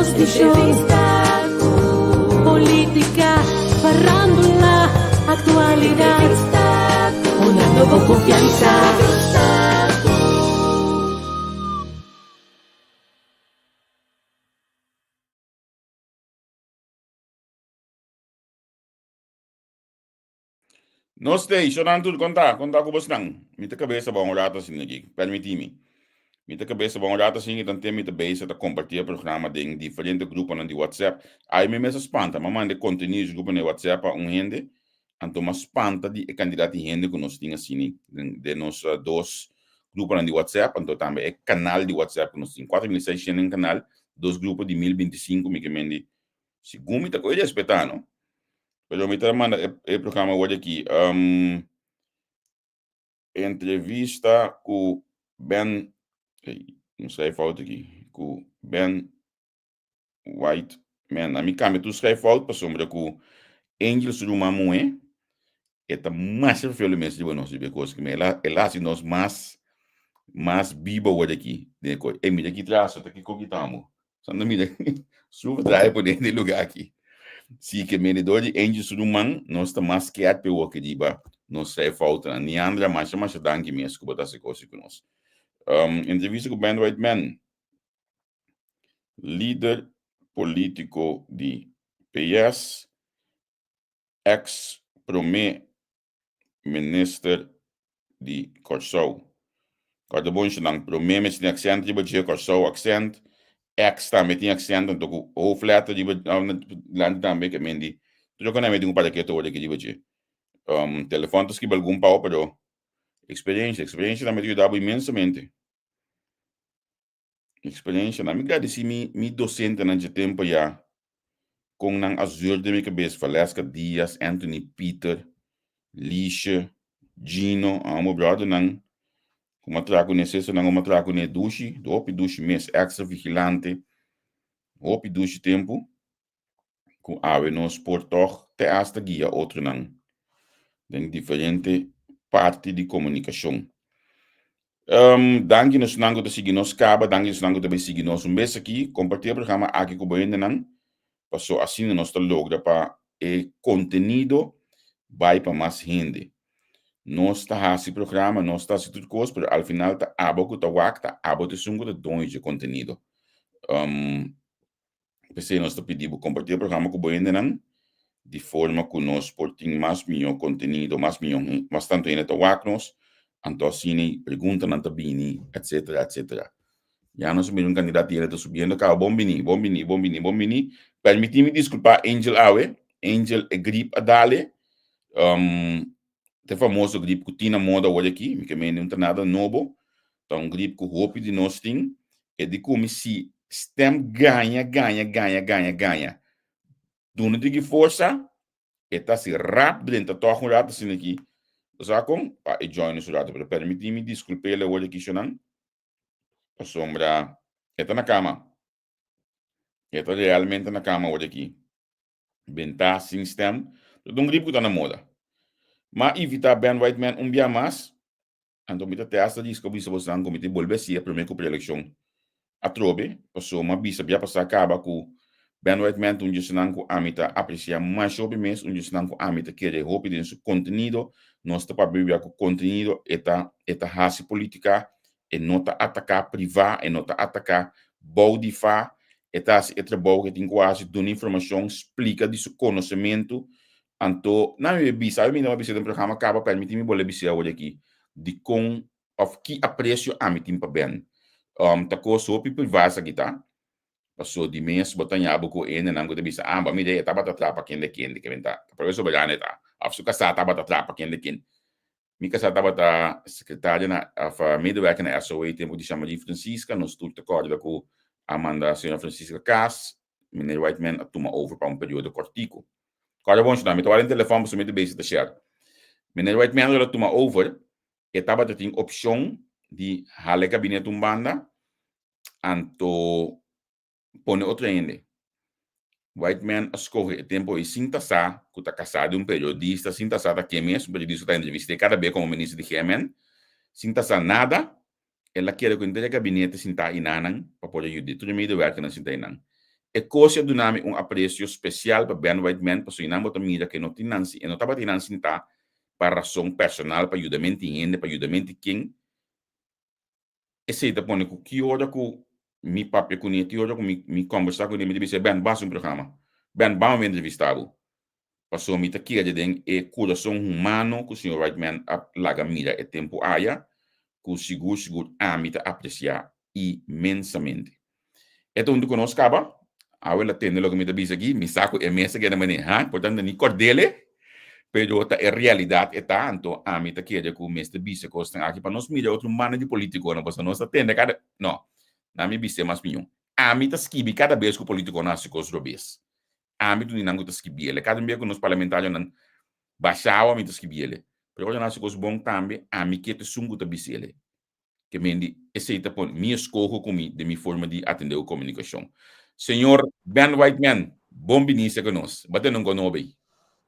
Entrevista política, farándula, actualidad, una con confianza. No stay, sonando conta com você não. Me tá cabeça bom rata assim aqui, permite-me. Me tá cabeça bom rata assim, então tem me tá base tá compartilhar programa de diferentes grupos no WhatsApp. Aí me mesa espanta, mas manda conteúdo grupo no WhatsApp gente, então mas espanta de candidato gente que nós tinha assim, de nós dois grupos no WhatsApp, então também é canal de WhatsApp que nós temos 4.600 em canal, dois grupos de 1025 me que mende. Segundo me tá coisa respeitar, não? Pero me tá manda o programa hoje aqui, entrevista com Ben, não sei falta aqui, com Ben White Man. A mim câmbio tu schrijf fout para sombra com Angel Suruma Moe, eta mais feio mesmo de nós de coisa que me ela assim nós mais biba hoje aqui, de coisa. E me aqui traz, tá aqui cogitamos. Só não me suba trai por dentro do lugar aqui. Se que me dor de Angel Suruma, nós tá mais quieto pelo que diba. Nós sei falta, ni andra mais danke mesmo que botar essa coisa com nós. Entrevista com Ben White Man, líder político de PS, ex-premier de Corsou. Cada bom não premier tem accent de bater Corsou accent, ex também tem accent então o flata de land também que mendi. Tu já me digo para que todo que de bater. Telefone que algum pau pero experiência também te ajuda imensamente. Experiência na miga de si mi docente na de tempo já com nang azul de mi cabeça Valesca Dias, Anthony Peter, Lisha, Gino, amo brother nang como trago nesse nang uma trago ne dushi, do opi dushi mes ex vigilante, opi dushi tempo com ave nos portor te hasta guia outro nang den diferente parte de comunicação. Danke nos nango de seguir nos caba, danke nos nango de seguir nos mês aqui, compartilhar o programa aqui com o Boende nang, passou assim nós tá logra para e conteúdo vai para mais gente. Nós tá esse programa, nós tá esse tudo coisa, mas ao final tá abo que tá wak, tá abo de sungo de dons de conteúdo. Pensei nós tá pedindo compartilhar o programa com o Boende nang, de forma que nós portem mais melhor conteúdo, mais tanto ainda tá wak nós, então assim pergunta não tá bini, etc, etc. Já nós mesmo candidato ainda tá subindo, cara, bom bini. Permite-me desculpar Angel Awe, Angel é gripe a dale, te famoso gripe que tinha moda hoje aqui, que me não tem nada novo, então gripe que o roupa de nós tem, é de como se stem ganha, duna de força, e tá se rápido dentro da tua rata assim aqui, sacam? Para e join o rato, pero permite-me desculpar ele hoje aqui, chonan, a sombra, está na cama, está realmente na cama hoje aqui, bem tá sem stem, então gripe que tá na moda. Mas evitar Ben White Man dia mais, então me até essa diz que você vai committee volver se a primeira eleição a trobe, passou uma bisa bia passar acaba com Ben White Man um dia com amita aprecia mais sobre mês um dia com amita querer roupa dentro do conteúdo, nós tá para beber com conteúdo eta raça política e nota atacar privado e nota atacar baudifa eta se trabalho que tem quase dando informação explica disso conhecimento. Anto, na minha bisa, eu me dá uma bisa do programa acaba permitir-me boleh bisa hoje aqui de com of que aprecio a mim timpa bem. Tako so people vasa kita. Paso di mes botanya abo ko ene nango de bisa ba mi de taba trapa kende kende que venta. Por eso belane ta. Afsu kasa taba trapa kende kin. Mi kasa taba ta secretária na of medewerker na SOE tempo de chama de Francisca, nos tudo te corda com Amanda, senhora Francisca Cas, meneer Whiteman atuma over para período cortico. Cada bom nome, então o telefone para subir base da share. Meneer White Man ela toma over, e tava tem opção de hale gabinete banda, anto pone outra ainda. White Man escolhe tempo e sinta sa, que tá casado periodista, sinta sa que mesmo periodista tá entrevista cada vez como ministro de Yemen, sinta sa nada, ela quer que entre gabinete sinta inanan para poder ajudar tudo meio de work na sinta inan. E coisa do nome apreço especial para Ben White Man, para sua nome mira que não tem nancy, e não estava tendo nancy para razão personal, para ajudamento em para ajudamento quem. E se te põe que hora que mi papi com ele, que hora que mi conversar com ele, me disse, Ben, basta programa. Ben, vamos entrevistá-lo. Passou me aqui de den e coração humano que o senhor White Man laga mira e tempo aia, que o seguro a me apreciar imensamente. Então, tu conosco, acaba? A ela tem logo me diz aqui, me saco e mesa que na maneira, portanto, ni cordele, pero a realidade é tanto a mim que é que o mestre bise costa aqui para nós mira outro mano de político não passa nós atende cada não na me bise mais pinho a mim tá skibi cada vez que o político nasce com os robês a mim tu nem não tá skibi ele cada vez que nos parlamentares não baixava a mim tá skibi ele pero quando nasce com os bom também a mim que te sungu tá bise ele que mendi esse tá por minha escolha comigo de minha forma de atender a comunicação senhor Ben White Man bom vinista conosco batendo com nós bem.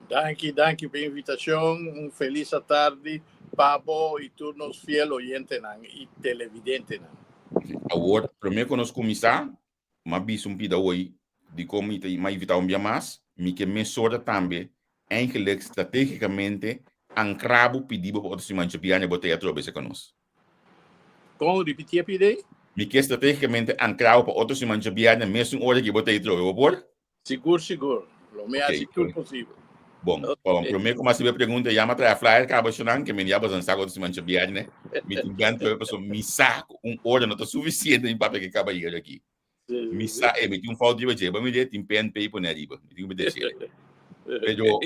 Danke pela invitação. Feliz tarde, Pablo e turnos fiel oyente e televidente. Agora, primeiro que nós começar, mas bicho pida hoje de como me invitar dia mais, me que mesura também, eigenlijk estrategicamente, ancravo pedido para outros mancha piano botar a trobe se conosco. Como repetir a pedir? Me que estrategicamente ancravo para outros mancha piano, mesmo hora que botar a trobe, por? Seguro. Lo mais seguro possível. Bom, primeiro como se pergunta, já me traz flyer, acaba chorando, que me ia fazer saco de mancha piano, né? Me tem ganho para me saco hora não está suficiente em papel que acaba ir aqui. Me saco, me tem falta de você, mas me dê tem pen paper na riba, me tem que descer. Pero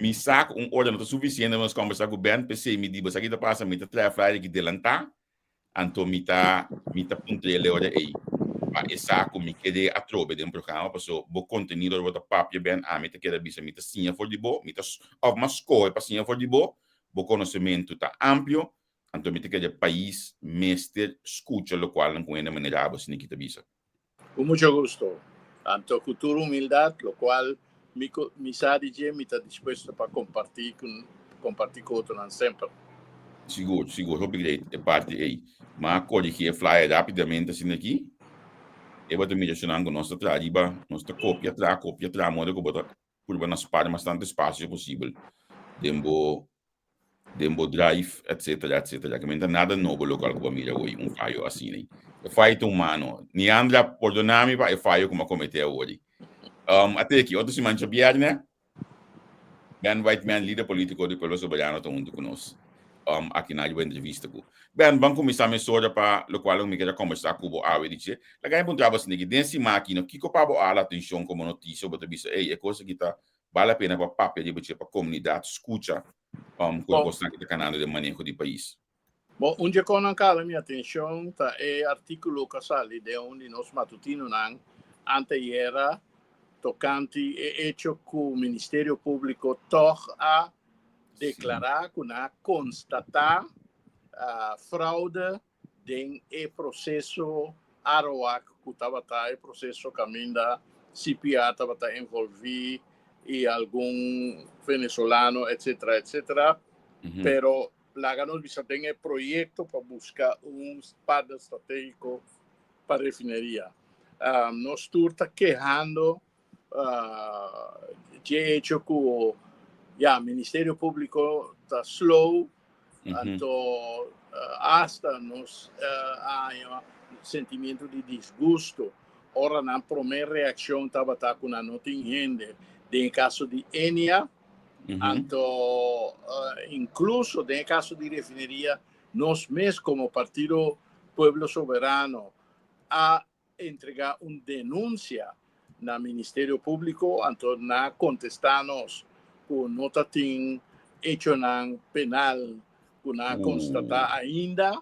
me saco hora não está suficiente, mas conversar com o Ben, pensei, me diz, aqui tá passa, me traz flyer que delantar, então me tá puntrele hora aí. E saco me quede a trobe de programa, passou bo conteúdo do papel Ben, a me te queda bisa, me tá sinha for de bo, me tá of mas coi para sinha for de bo conhecimento tá amplo, então me te queda país mestre escucha lo qual não conhece maneira você nem que bisa. Com muito gosto. Anto cultura humildade, lo qual me sabe que me está disposto para compartilhar com outros sempre. Seguro, obrigado, é parte aí. Mas corrigir flyer rapidamente assim aqui. Eu vou me direcionar com nossa trariba, nossa cópia, modo que botar por nas partes bastante espaço possível. Dembo drive, etc. Que não nada novo local que família hoje, falho assim, né? É falho humano. Ni andra perdonami para é falho como cometer hoje. Até aqui, outro se mancha biar, né? Ben White Man, líder político do Pueblo Soberano, está junto conosco. Aqui na entrevista com Ben, vamos começar a mensura para o qual eu me quero conversar com o Awe, dizer, lá que encontrava assim, que desse máquina, que copava a atenção como notícia, sobre a é coisa que tá vale a pena para papel de para a comunidade, escuta, com o gostante do canal de manejo do país. Bom, onde cala minha atenção tá é artigo que sale de onde nós matutinos ante era tocante e hecho que o Ministério Público a declarar que constatar fraude em processo Aroac que estava o processo caminho da CPA estava envolvido e algum venezuelano, etc. Pero lá nós tem projeto para buscar padrão estratégico para a refineria. Nós estamos quejando de hecho que o Ministério Público está slow, então hasta nos há sentimento de desgosto. Ora, na primeira reação estava com a nota em rende, em caso de Enia, então, incluso em caso de refineria, nós mesmos como Partido Pueblo Soberano a entregar uma denúncia no Ministério Público, então na contestar-nos que não tem hecho penal, que não constatar ainda,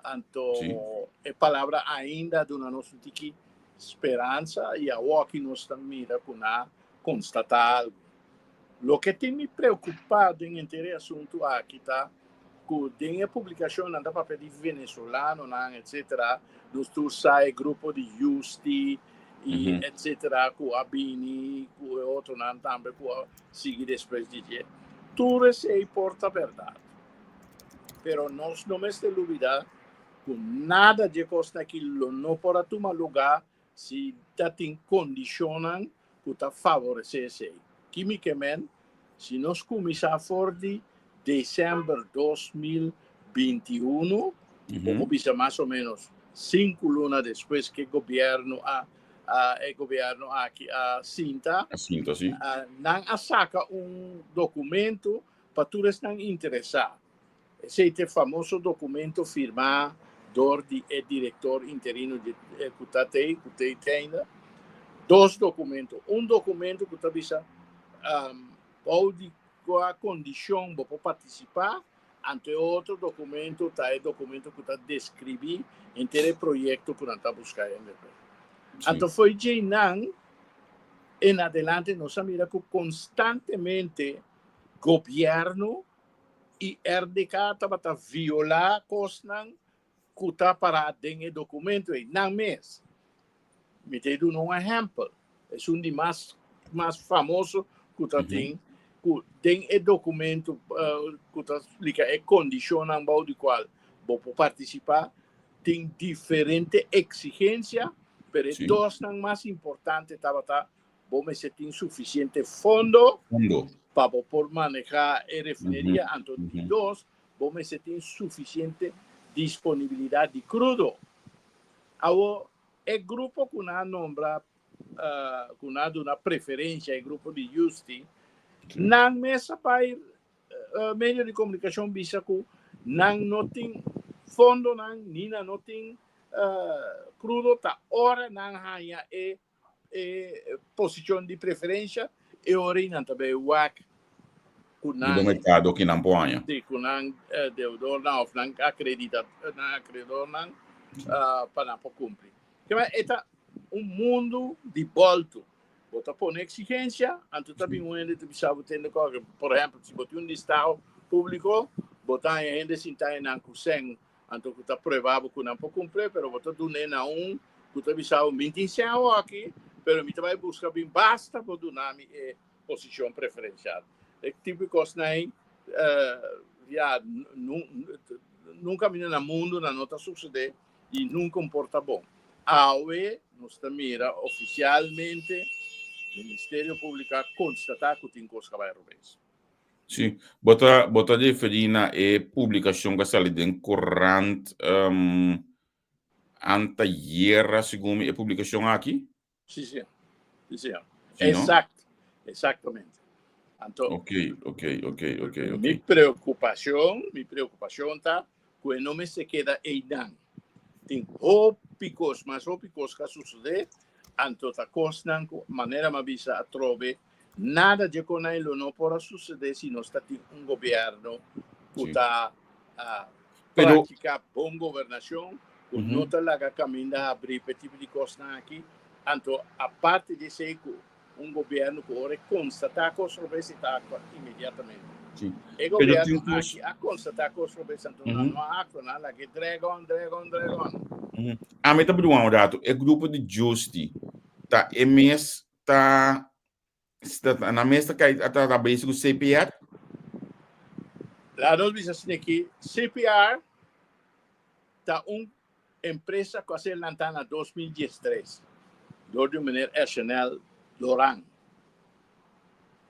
então a palavra ainda do nosso tiki esperança e a que nós mira que não constatar algo. O que tem me preocupado em esse assunto aqui tá que tem a publicação na papel de venezuelano, etc. Nós sai grupo de Justi e etc. Que a Bini, que outro também que seguir depois de dia. Tudo isso importa a verdade. Pero nós não me dúvida que nada de costa aquilo não pode tomar lugar se tem condicionam que está favorecer sei. Quimicamente, se nós começar for de dezembro 2021, vamos bisa mais ou menos 5 lunas depois que o governo aqui Cinta, sim. não saca documento para todos não interessar. Esse é o famoso documento firmado do diretor interino de Cutatei, ainda. 2 documentos. Documento que está bisa pode com a condição para participar, ante outro documento, é documento que está descrever inteiro projeto que nós estamos buscando. Então foi de não em adelante nós mira que constantemente governo e RDK estava violar coisas que está parado em documento e não mesmo. Me te dou um exemplo. É dos mais famosos que está tem o documento que está explica é condicionam do qual vou participar tem diferente exigência, mas todas as mais importantes estava vamos ter suficiente fundo para por manejar a refineria, então dos vamos ter suficiente disponibilidade de crudo. Agora, o grupo que não nombra, que não dá uma preferência, o grupo de Justi, não mesa para meio de comunicação bisa que não tem fundo, não tem crudo, tá hora não há posição de preferência e hora não também o WAC do mercado que não põe. De que não deudor não acredita não para não cumprir. É mundo de volta. Você põe exigência, então também você precisa ter, por exemplo, se você tem estado público, você ainda se está em cusen, então você está provável que não pode cumprir, mas você tem que você precisa mentir aqui, mas você vai buscar bem basta para dar a posição preferencial. É tipo de coisa aí, nunca no mundo não está suceder e não comporta bom. Aue, nós mira oficialmente, o Ministério Público constatar que tem coisa que vai roubar. Sim, bota de ferina e publicação que sale den corrente anta guerra segundo a publicação aqui? Sim. Exatamente. Então, ok. Minha preocupação está que o nome se queda aí. Tem ópicos que suceder, então a coisa de maneira mais bisa a trove, nada de com ele não pode suceder se não está governo que está praticar boa governação, que não está lá caminhando a abrir esse tipo de coisa aqui, então a parte de ser governo que ora constatar que os robês está imediatamente. O governo aqui a constatar que os robês não há acto, nada que dragon. A meta do ano dato é grupo de Justi, tá MS tá na mesa que está trabalhando com CPR. Lá nós vimos aqui CPR tá empresa que se lançou em 2013, do menino Chanel Laurent.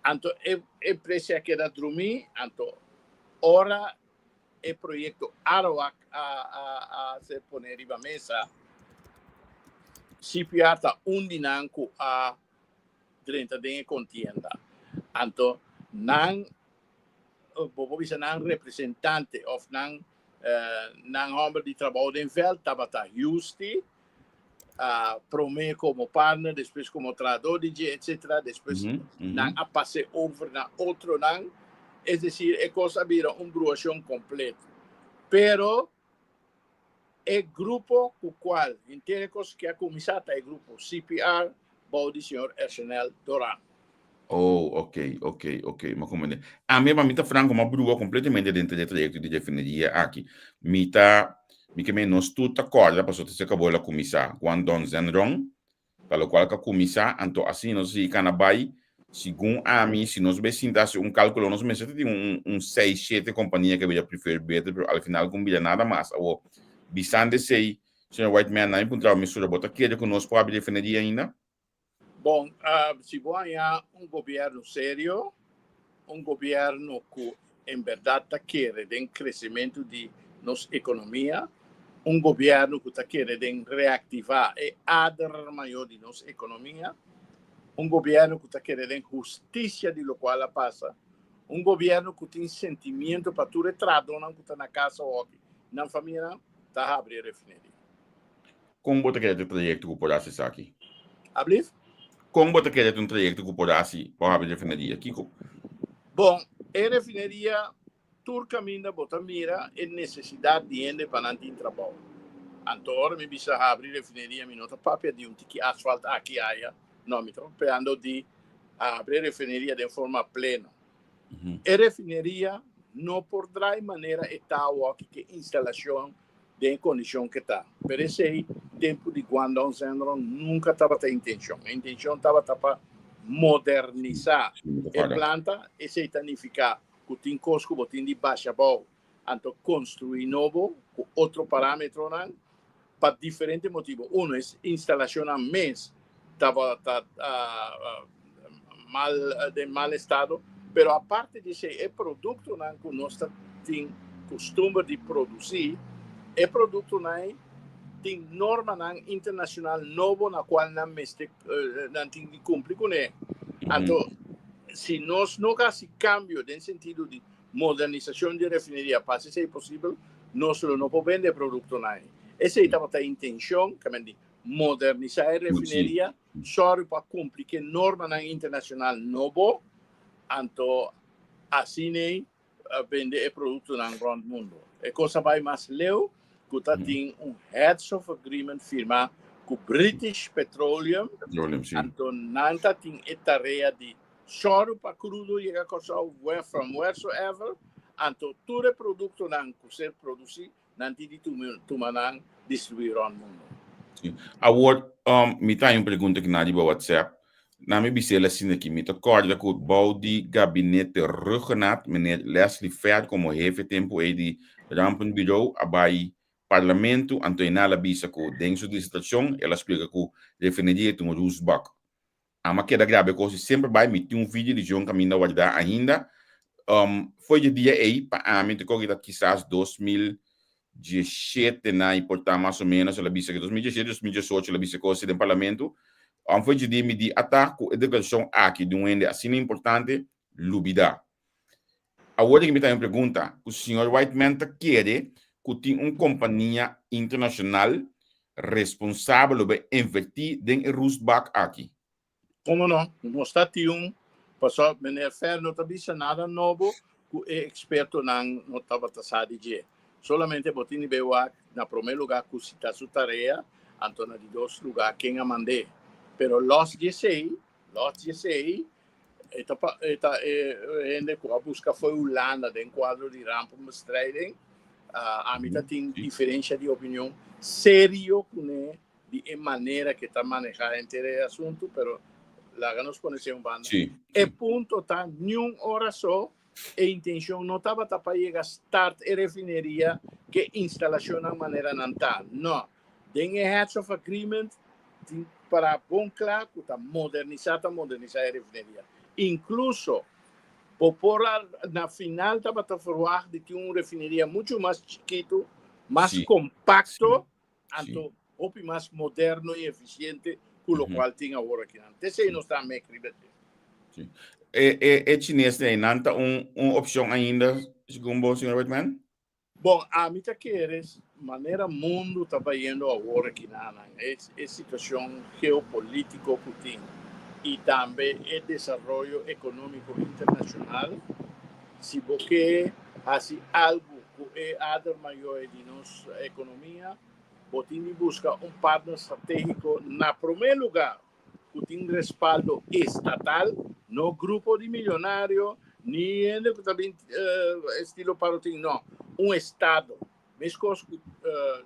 Então, a empresa que era dormir, então, ora o projeto Arawak a se poner em mesa, CPR está dinâmico a 30 de contienda. Então, não representante ou não homem de trabalho de envel, estava justi, promete como partner, depois como tradutor, etc. Depois não a passe over na outro não, é decir, é coisa vira bruação completa. Pero o grupo com o qual inteiro que a comissão é o grupo CPR, do senhor Chanel Laurent. Oh, ok. Mas como é? A minha mamita franco uma brua completamente dentro do trajecto de refineria aqui. Mi que menos tudo acorda para você acabou a comissão quando Don Zenron, pelo qual a comissão, então assim nós se canabai, segundo a mim, se nós besintasse cálculo, nós mesmo tem 6, 7 companhias que eu preferir better, pero ao final não bilha nada mais. Ou bisande sei Senhor Whiteman, não encontrar o mistura bota quer conosco para abrir refineria ainda? Bom, se ganhar governo sério, governo que, em verdade, quer de crescimento de nossa economia, governo que quer de reativar e adrar maior de nossa economia, governo que quer de justiça de lo qual passa, governo que tem sentimento para tu retrato, não que está na casa ou na família, está abrir refineria. Como você quer ter trajecto que pode ser aqui? Abrir? Como você quer ter trajecto que pode ser para abrir refineria? Kiko? Bom, a refineria, tur caminho, bota mira, é necessidade de gente para não ter trabalho. Então, me bisa abrir refineria, me nota papel de tiki asfalto aqui aí, não me estou esperando de abrir refineria de forma plena. A refineria não poderá de maneira estar que instalação de condição que está. Por isso, tempo de quando o centro nunca estava a intenção. A intenção estava para modernizar a planta e se significa que tem custo, que tem de baixa boa, então construir novo, com outro parâmetro, para diferentes motivos. Um é instalação a mês estava de mal estado, mas a parte disso é produto que nós temos costume de produzir, é produto tem norma internacional novo na qual não tem de cumprir com ele. Então, se nós não fazemos cambio no sentido de modernização de refineria para ser possível, nós não podemos vender produto. Essa é a intenção, de modernizar a refineria só para cumprir que norma internacional novo, então assim vender produto no grande mundo. A coisa vai mais leu, que tem Heads of Agreement firma com British Petroleum, então não tem a tarefa de só para crudo e a coisa from wheresoever, então todo produto que ser produzido não tem de tomar distribuir no mundo. Agora, me tem uma pergunta que nadie vai WhatsApp. Na minha bicela assim aqui, me acorda que o balde gabinete regionaal, meneer Leslie Fair, como chefe tempo aí de Rampenbureau, abai parlamento, Antonina bisa que dentro da estação, ela explica que refineria tem um Roosbach. A maqueda grave que sempre vai meter um vídeo de João Caminho guardar ainda. Foi de dia aí, para a mente que quizás 2017 na importar mais ou menos, ela bisa que 2017, 2018, ela bisa que o do parlamento. Foi de dia me di ataque a declaração aqui de um ende assim importante, lubida. Agora que me tem uma pergunta, o senhor Whiteman quer que tenha uma companhia internacional responsável por investir em Roosbach aqui? Como não? Não está passou meneer Fer não está nada novo, que é experto não estava taxado de solamente botini bewa na primeiro lugar que está sua tarefa, então de dois lugares quem a mandei. Pero los 16, a busca foi Holanda, de quadro de rampenbestrijding. A mim tem diferença de opinião sério, né, de maneira que está manejando esse assunto, pero lá nos conhecemos banda. E ponto tá, nenhuma hora só, a intenção não estava para chegar a start a refineria que instalação de maneira não está. Não, tem a Heads of Agreement, para bom claro que está modernizar a refineria. Incluso, por na final estava a falar de que uma refineria muito mais chiquito, mais compacto, então mais moderno e eficiente, com o qual tem agora aqui. Esse não está me escrevendo. É chinês aí, não está uma opção ainda, segundo o senhor Whiteman? Bom, a mim tá queres maneira mundo está indo agora aqui é situação geopolítica que tem e também é desenvolvimento econômico internacional. Se você faz algo que é ador maior de nossa economia, você tem de buscar partner estratégico na primeiro lugar que tem respaldo estatal, no grupo de milionários, nem também estilo para não. Estado, mesmo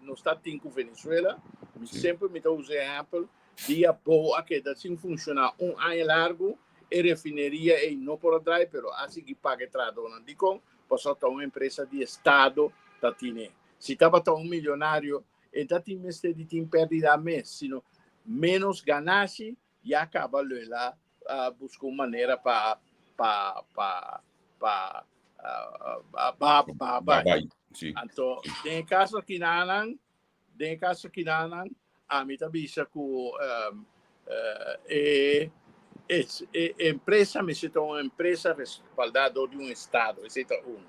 no estado de Venezuela, sempre me dá o exemplo de boa que assim funciona ano largo, e refineria e não por trás, mas assim que paga trado, não digo, passou a uma empresa de estado da Tine. Se estava um milionário Então, tem mestre de tem perda mês, sino menos ganância e acaba lá buscar uma maneira para Babai. Sim. então, tem caso que nanan, a mim também isso empresa me siento uma empresa respaldada de um estado, esse é um.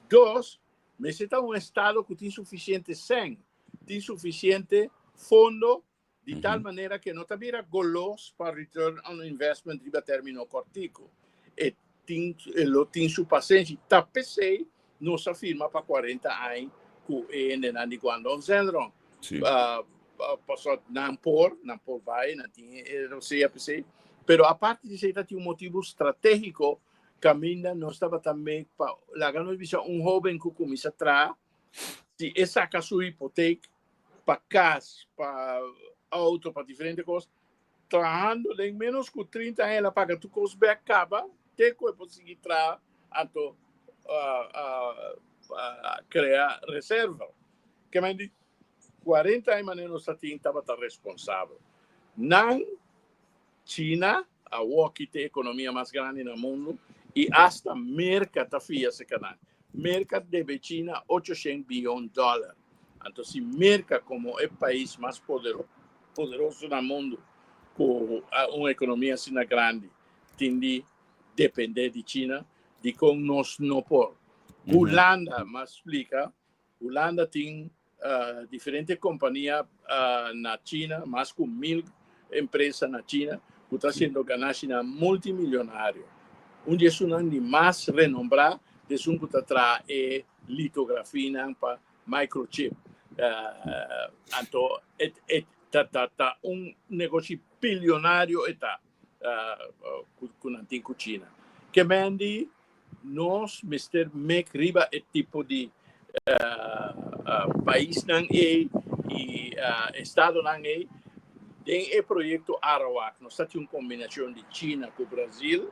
Dois, me siento um estado que tem suficiente sangue, tem suficiente fundo de tal maneira que não vira golos para return on investment de término cortico. E tem sua paciência, tapecei, não se afirma para 40 anos que é de quando on zendron. Passou não por vai, não tinha, não sei, pero a parte de ser um motivo estratégico, caminha não estava também para lá um jovem que começa a trabalhar, se essa sua hipoteca para casa, para auto, para diferentes coisas, trabalhando em menos que 30 anos, ela paga tu custo acaba, tem que conseguir trabalhar, então criar reserva. Que me diz 40 anos não estava responsável. Na China, a que tem a economia mais grande no mundo, e hasta mercado fia esse canal. Mercado deve China $800 bilhões. Então, se mercado como o país mais poderoso no mundo, com uma economia assim grande, tem de depender de China, de como nós não por. Holanda, mas explica, Holanda tem diferentes companhias na China, mais de 1.000 empresas na China, que estão sendo ganância multimilionário. Onde é um de mais renombrado, é um que está é litografia para microchip. Então, é negócio bilionário com a China. Que mande nós, Mr. Make riba é tipo de país não é e estado não é. Tem o projeto Arawak, nós temos uma combinação de China com o Brasil.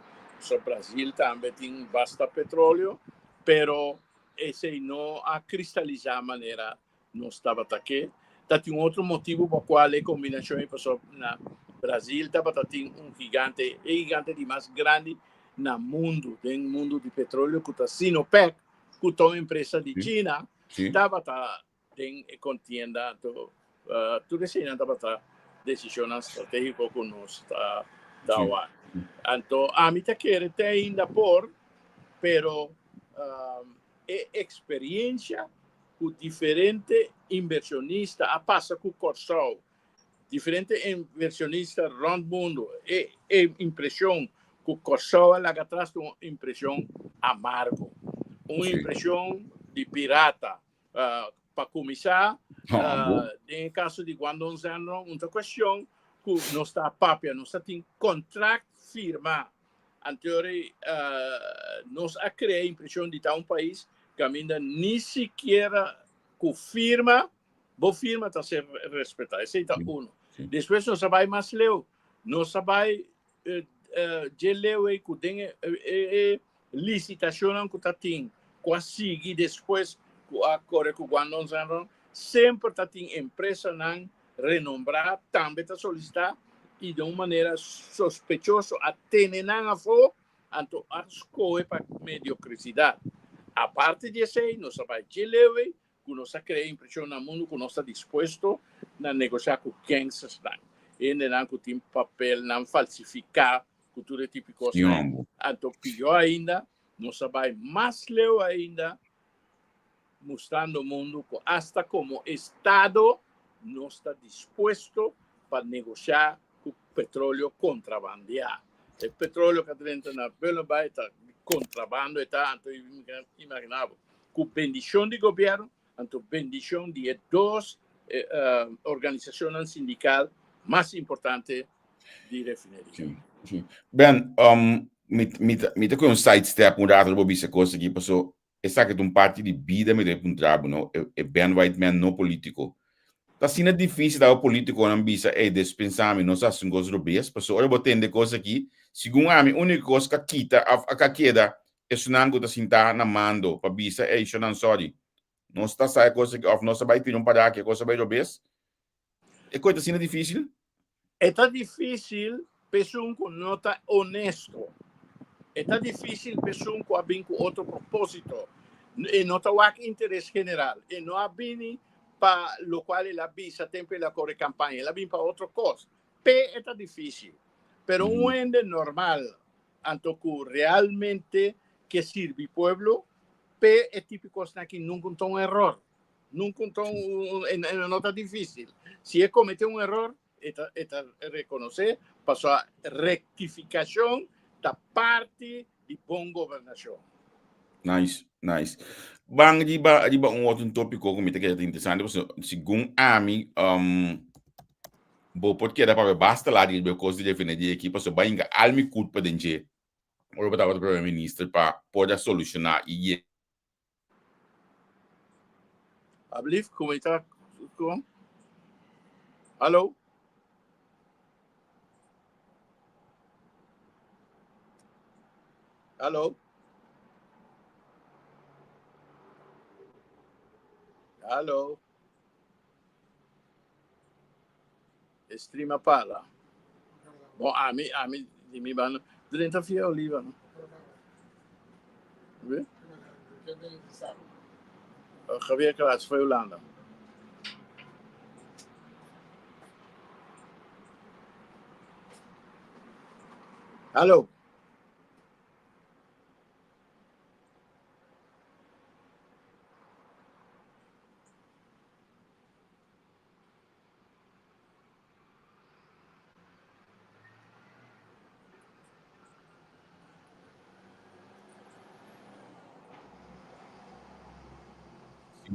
O Brasil também tem bastante petróleo, pero esse não a cristalizar a maneira não estava aqui. Tem outro motivo por qual a combinação no Brasil tem gigante de mais grande no mundo, tem mundo de petróleo que está Sinopec, que é uma empresa de China, estava tem contienda, tudo isso estava decisão estratégica que nós está lá. Então, a mim quer ter ainda pero é experiência com diferente inversionista, a passa com o Corsol, diferente inversionista around mundo, é impressão que o Corsol ela traz uma impressão amargo, uma impressão de pirata. Para começar, em caso de quando nós temos uma questão que não está papel, não está tem contrato firma. Anterior, nós a criar a impressão de estar um país que ainda nem sequer confirma, boa firma está ser respeitada. Esse é um. Depois nós vai mais leu, nós vai de leu e que tem licitação que está tem, quase depois agora que quando nós sempre tem empresa não renombrada, também está solicitar e de uma maneira sospechosa até não a for, então escolhe para mediocridade. A parte disso aí, nós vai de leve, que nós criamos impressão no mundo, que nós está disposto a negociar com quem se está. E não que tem papel, não falsificar, cultura típica. Então, pior ainda, nós vai mais leve ainda, mostrando ao mundo que hasta como Estado não está disposto para negociar com o petróleo contrabandeado. O petróleo que entra na Belobá está contrabando, então imaginável. Com bendição do governo, então bendição de duas organizações sindicais mais importantes de refinaria. Ben, me tem um site step mudar para essa coisa aqui, passou. Essa que é uma parte de vida me deve um trabalho, não? É Ben Whiteman não político. Tá sendo difícil dar o político não bisa dispensar não se assim coisas rubias, passou. Olha botando de coisa aqui. Segundo a minha única coisa que queda é o não que tá sentar na mando para bisa isso não sorry. não está sai coisa que não se vai ter para que coisa vai jogar. É coisa assim difícil. É tá difícil, pessoa que não está honesto. É tá difícil, pessoa que vem com outro propósito. E não está com interesse general. E não há vindo para o qual ela visa tempo ela corre campanha. Ela vem para outra coisa. É tá difícil. Pero um ende normal, anto que realmente que sirve pueblo, é típico que nunca tem um erro. Nunca não está difícil. Se é cometer um erro, está reconhecer, passou a rectificação da parte de boa governação. Nice, nice. Bang riba outro tópico que me te queda interessante, segundo a mim, porque dá para basta lá de coisa de defender aqui, porque vai enga almi culpa dentro. Ou para o primeiro-ministro para poder solucionar e Alsjeblieft, comentar. Hallo? Hallo? Hallo? Streama para. Bom, a mim, de mim, durante a fia oliva, não? Vê? Javier Kratz foi Holanda. Hallo?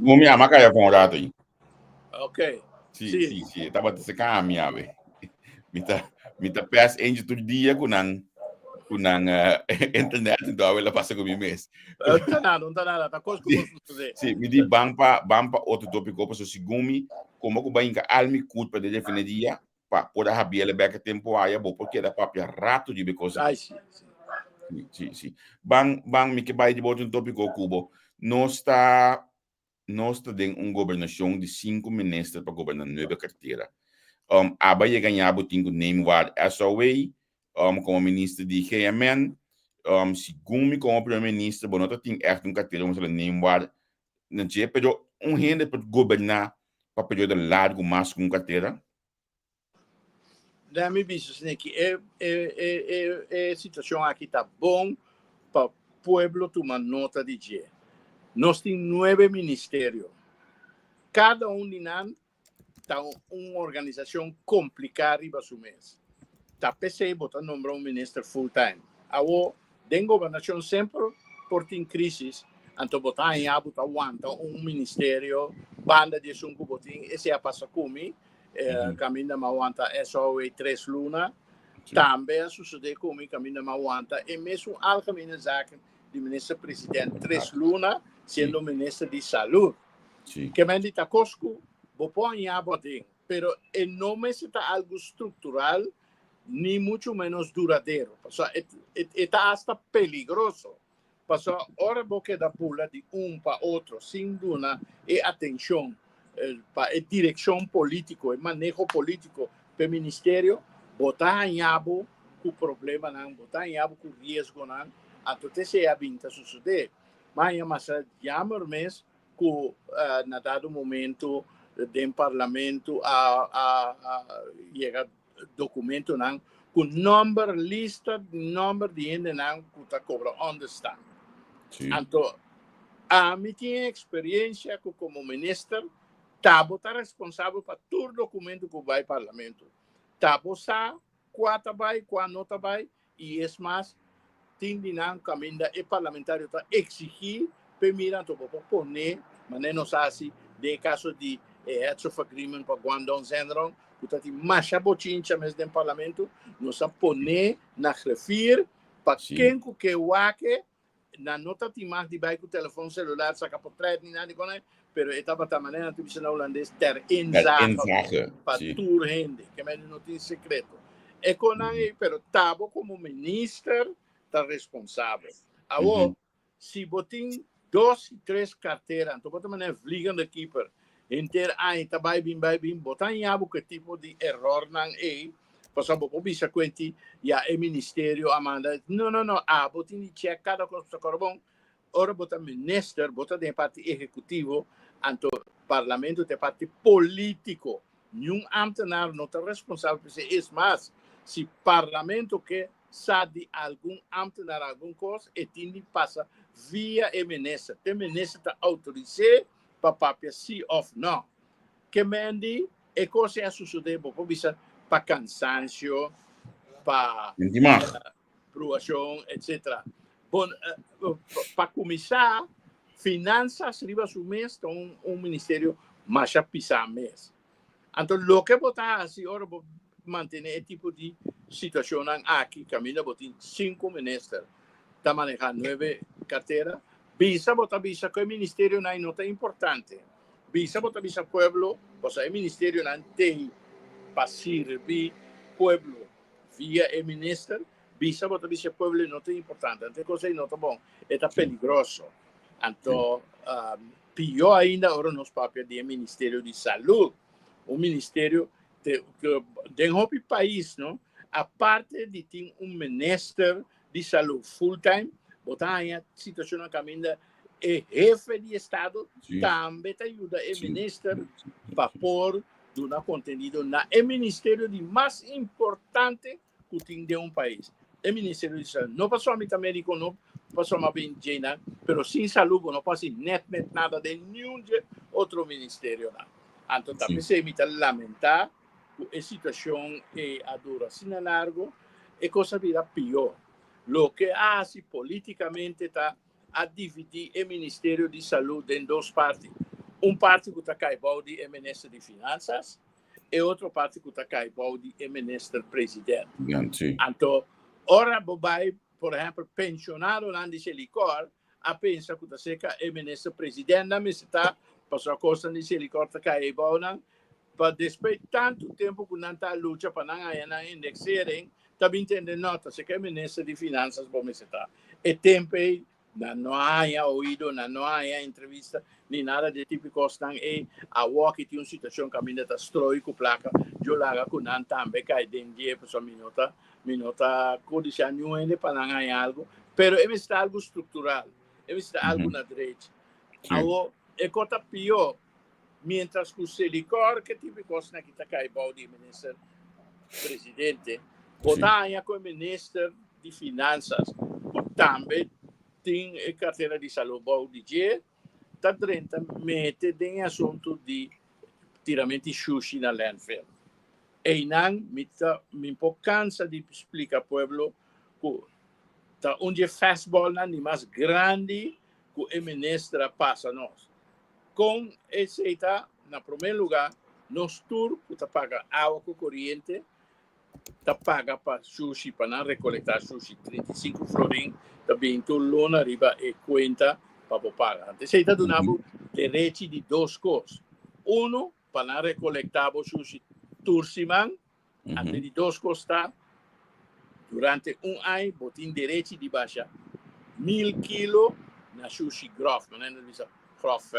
Vou me amar que com rato aí. Ok. Sim. Tava se caminhar, velho. Me tá pass end todo dia com internet então ela passa com mês. Não tá nada, tá coisa que eu posso fazer. Sim, me di bampa outro tópico para segundo como que vai enga almi culpa de definir dia para poder haver ele back tempo aí, porque da papia rato de coisa. Ai, sim. Sim. Bang me que vai de outro tópico cubo. Nós está em governação de 5 ministros para governar 9 carteira. Abai ganhar botinho name war SOA, como ministro de GMN, segundo como primeiro-ministro, bom, não tem echt carteira, vamos falar name war, não tinha, pero rende para governar para período largo, mais com carteira. Da minha vista, que a situação aqui tá bom para o povo tomar nota de dia. Nós temos 9 ministérios. Cada de nós está uma organização complicada para o mês. Tá PC botar nombrar ministro full time. Agora, tem governação sempre por ter crise. Então botar em abuta aguanta ministério, banda de sunco botin, esse é a passa comigo. Caminho ma aguanta SOE 3 luna. Também sucede comigo caminho ma aguanta e mesmo algemene zaken de ministro-presidente 3 luna, sendo ministro de saúde. Que me dita cosco, bopo em abotin, pero não está algo estrutural ni mucho menos duradouro. Está hasta peligroso. Ahora porque da pula de para outro, sem dúvida, e atenção, direção política, e manejo político para o ministério, botar em abo o problema, não, botar em abo o risco, não, até se a vinta suceder. Mas já mês que na dado momento do parlamento chega documento não, com lista de gente não que está cobra onde está. Então, a mim tinha experiência que como ministro, está responsável para todo documento que vai para o parlamento. Está quatro vai, quatro não vai, e é mais, tem de não caminho e parlamentário está exigir para mirar para poner, mas não sabe de caso de heads of agreement para Guangdong Zendron, que está de marcha bochincha mesmo no parlamento, não sabe poner na refir para quem que o que na nota de mais de baixo o telefone celular saca por trás nem nada com ele, pero estava da maneira que o holandês ter inzage para tour gente, que me não tem secreto. É com ele, pero estava como ministro está responsável. Agora, se botin 2 e 3 carteiras, então bota mané vliegende keeper. Inter ai tá vai bem, botar em abo que tipo de error não é. Passar por bisa quenti ya e ministério amanda. Não, botin de check cada coisa bom. Ora bota minister, bota de parte executivo, anto parlamento de parte político. Nenhum ambtenaar não está responsável por isso, mas se parlamento que sabe algum ambtenaar alguma coisa, e tem passa via o ministro. O ministro está autorizado para papel sim ou não. Que mendi e coisa suceder por bisa para cansancio, para aprovação, etc. Bom, para começar, finanças riba su mês, então ministério mais a pisar mês. Então, o que botar assim, ora manter esse tipo de situação aqui, caminha botar 5 ministros, está manejando 9 carteiras, bisa que o ministério não é importante. Bisa pueblo, o ministério não tem para servir pueblo via o ministro, bisa pueblo não é importante. Então, coisa não está bom, é peligroso. Então, pior ainda, agora nos papéis do Ministério de Saúde, o Ministério de país, não? A parte de ter ministro de saúde full-time, botar aí a situação na caminha, e jefe de Estado também ajuda o ministro para pôr do contenido na ministério de mais importante que tem de país. O Ministério de Saúde, não passou a mim médico, não passou a bem Jena, mas sem saúde não passa net nada de nenhum outro ministério. Então, também se evita lamentar que a situação é a duração largo e coisa virá pior. O que hace politicamente está a dividir o Ministério de Saúde em 2 partes. Parte que está caibal de ministro de Finanças e outra parte que está caibal de ministro presidente. Então, ora vai, por exemplo, pensionado não de licor, a pensa que está o ministro presidente não está passou a coisa de licor está caibal não, para depois tanto tempo que não está luta para não ganhar indexering, também entende nota se que o ministro de Finanças vamos estar. E tempo não há ouído, não há entrevista, nem nada de típico estão e a walk tem uma situação que a minha está destrói com placa, eu larga com não também cai dentro de pessoa minuta codicia nenhum para não ganhar algo, pero está algo estrutural, está algo na direita. Agora é coisa pior, mientras que o Selicor que típico está que está caibal de ministro presidente, botar aí com o ministro de Finanças, também tem a carteira de saúde de dia, está diretamente em assunto de tiramento de sushi na landfill. E não me cansa de explicar ao povo que está onde fastball não é mais grande que o ministro passa nós. Com esse está, no primeiro lugar, nos tour que está paga água com corrente, está paga para sushi, para não recoletar sushi, 35 florim, também tu lona riba e conta para pagar. Então, você está dando direito de 2 coisas. Para não recoletar o sushi turciman, até de 2 costas, durante ano, botin direito de baixar 1.000 kilos na sushi grof, não é isso? Grof.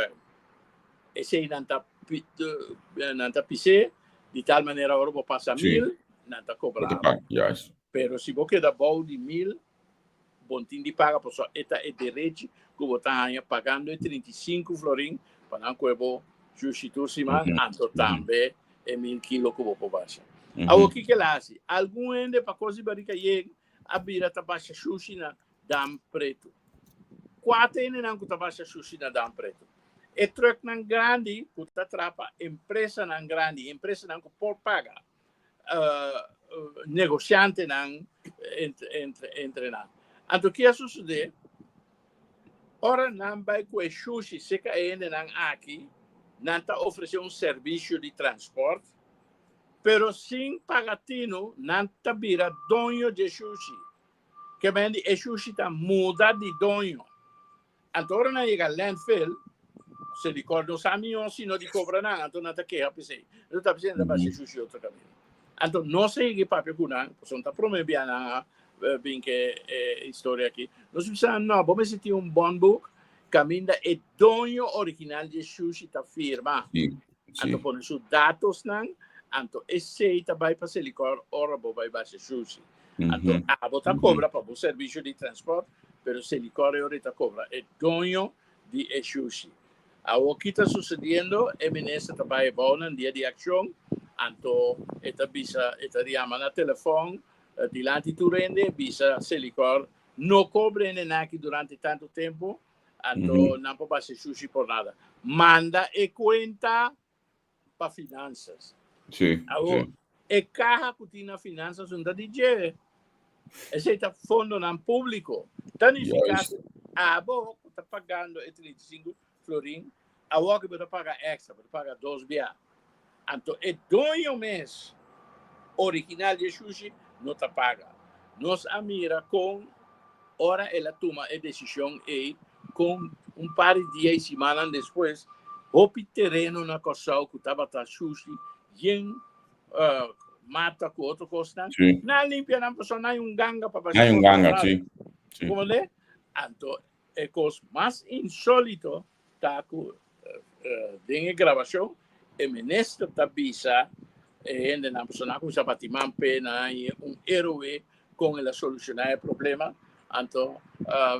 Esse aí não está pisé, de tal maneira que eu passa 1.000, não está cobrado. Pero se você dá bom de 1.000, bontinho de paga, pessoal, é direito que você está pagando 35 florim para não comer sushi turciman, então também é 1.000 kilos que você baixa. Agora, o que ele faz? Algum ende para coisa barriga a vira tá baixa sushi na dam preto. 4 ende não que tá baixa sushi na dam preto. E truck não grande, que tá trapa empresa não grande, empresa não que por paga. Negociante não entre não. Então, o que sucede? Ora, não vai com o sushi, se que ainda não aqui, não está oferecendo serviço de transporte, pero sem pagatino, não está vira dono de sushi. Que vende o sushi está muda de dono. Então, ora não chega landfill, se ricorda os amigos, se não te cobra nada, então não está queja, pensei. Não está pensando para ser sushi outro caminho. Então, não sei que papel com não, porque não está promovendo bem que história aqui. Nós precisamos, não, vamos ter bom book caminda é dono original de sushi ta firma. Sim, sim. Anto põe os dados nan, anto aceita vai para Selicor, ora vai para sushi. Anto a bota cobra para o serviço de transporte, pero Selicor ahorita cobra é dono de sushi. O que está sucedendo é que nessa trabalho bom no dia de ação, anto esta bisa esta chama na telefone, dilante tu rende bisa Selicor não cobre nada durante tanto tempo, anto não pode fazer sushi por nada. Manda e conta para finanças. Sim, sim. E carro que tem na finanças não dá DJ. Esse é fundo não público. Tanificar a boa está pagando 35 florim, a outra vai pagar extra, vai pagar 2 bia. Então, é 2 meses original de sushi não está paga. Nós amira com hora ela toma a decisão e com par de dias e semanas depois o terreno na Cossau que estava a sushi em mata com outro costa na limpia na pessoa não é ganga para fazer ganga, sim. Como é? Então é coisa mais insólito tá com tem gravação e ministro da bisa e na pessoa com sapatiman pena herói com ela solucionar o problema. Então,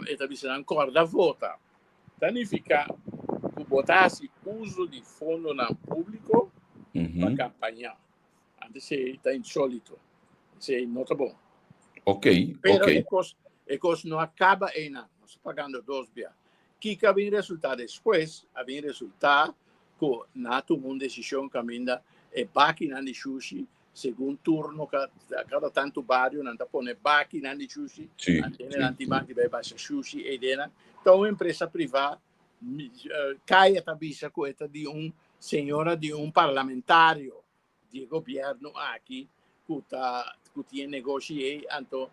esta visão acorda vota. Significa que botasse uso de fundo no público para campanha. Antes está insólito. Isso não está bom. Ok, pero ok. A coisa não acaba aí, não. Nós pagando 2 bia. Que vem resultado depois, vem resultado que na tomou uma decisão caminha e máquina de sushi segundo turno, cada tanto bairro, não está pondo máquina de sushi, anti-máquina vai baixar sushi, e dena. Então, uma empresa privada cai a tabisa coisa de senhora de parlamentário de governo aqui, que tem negócio aí, então,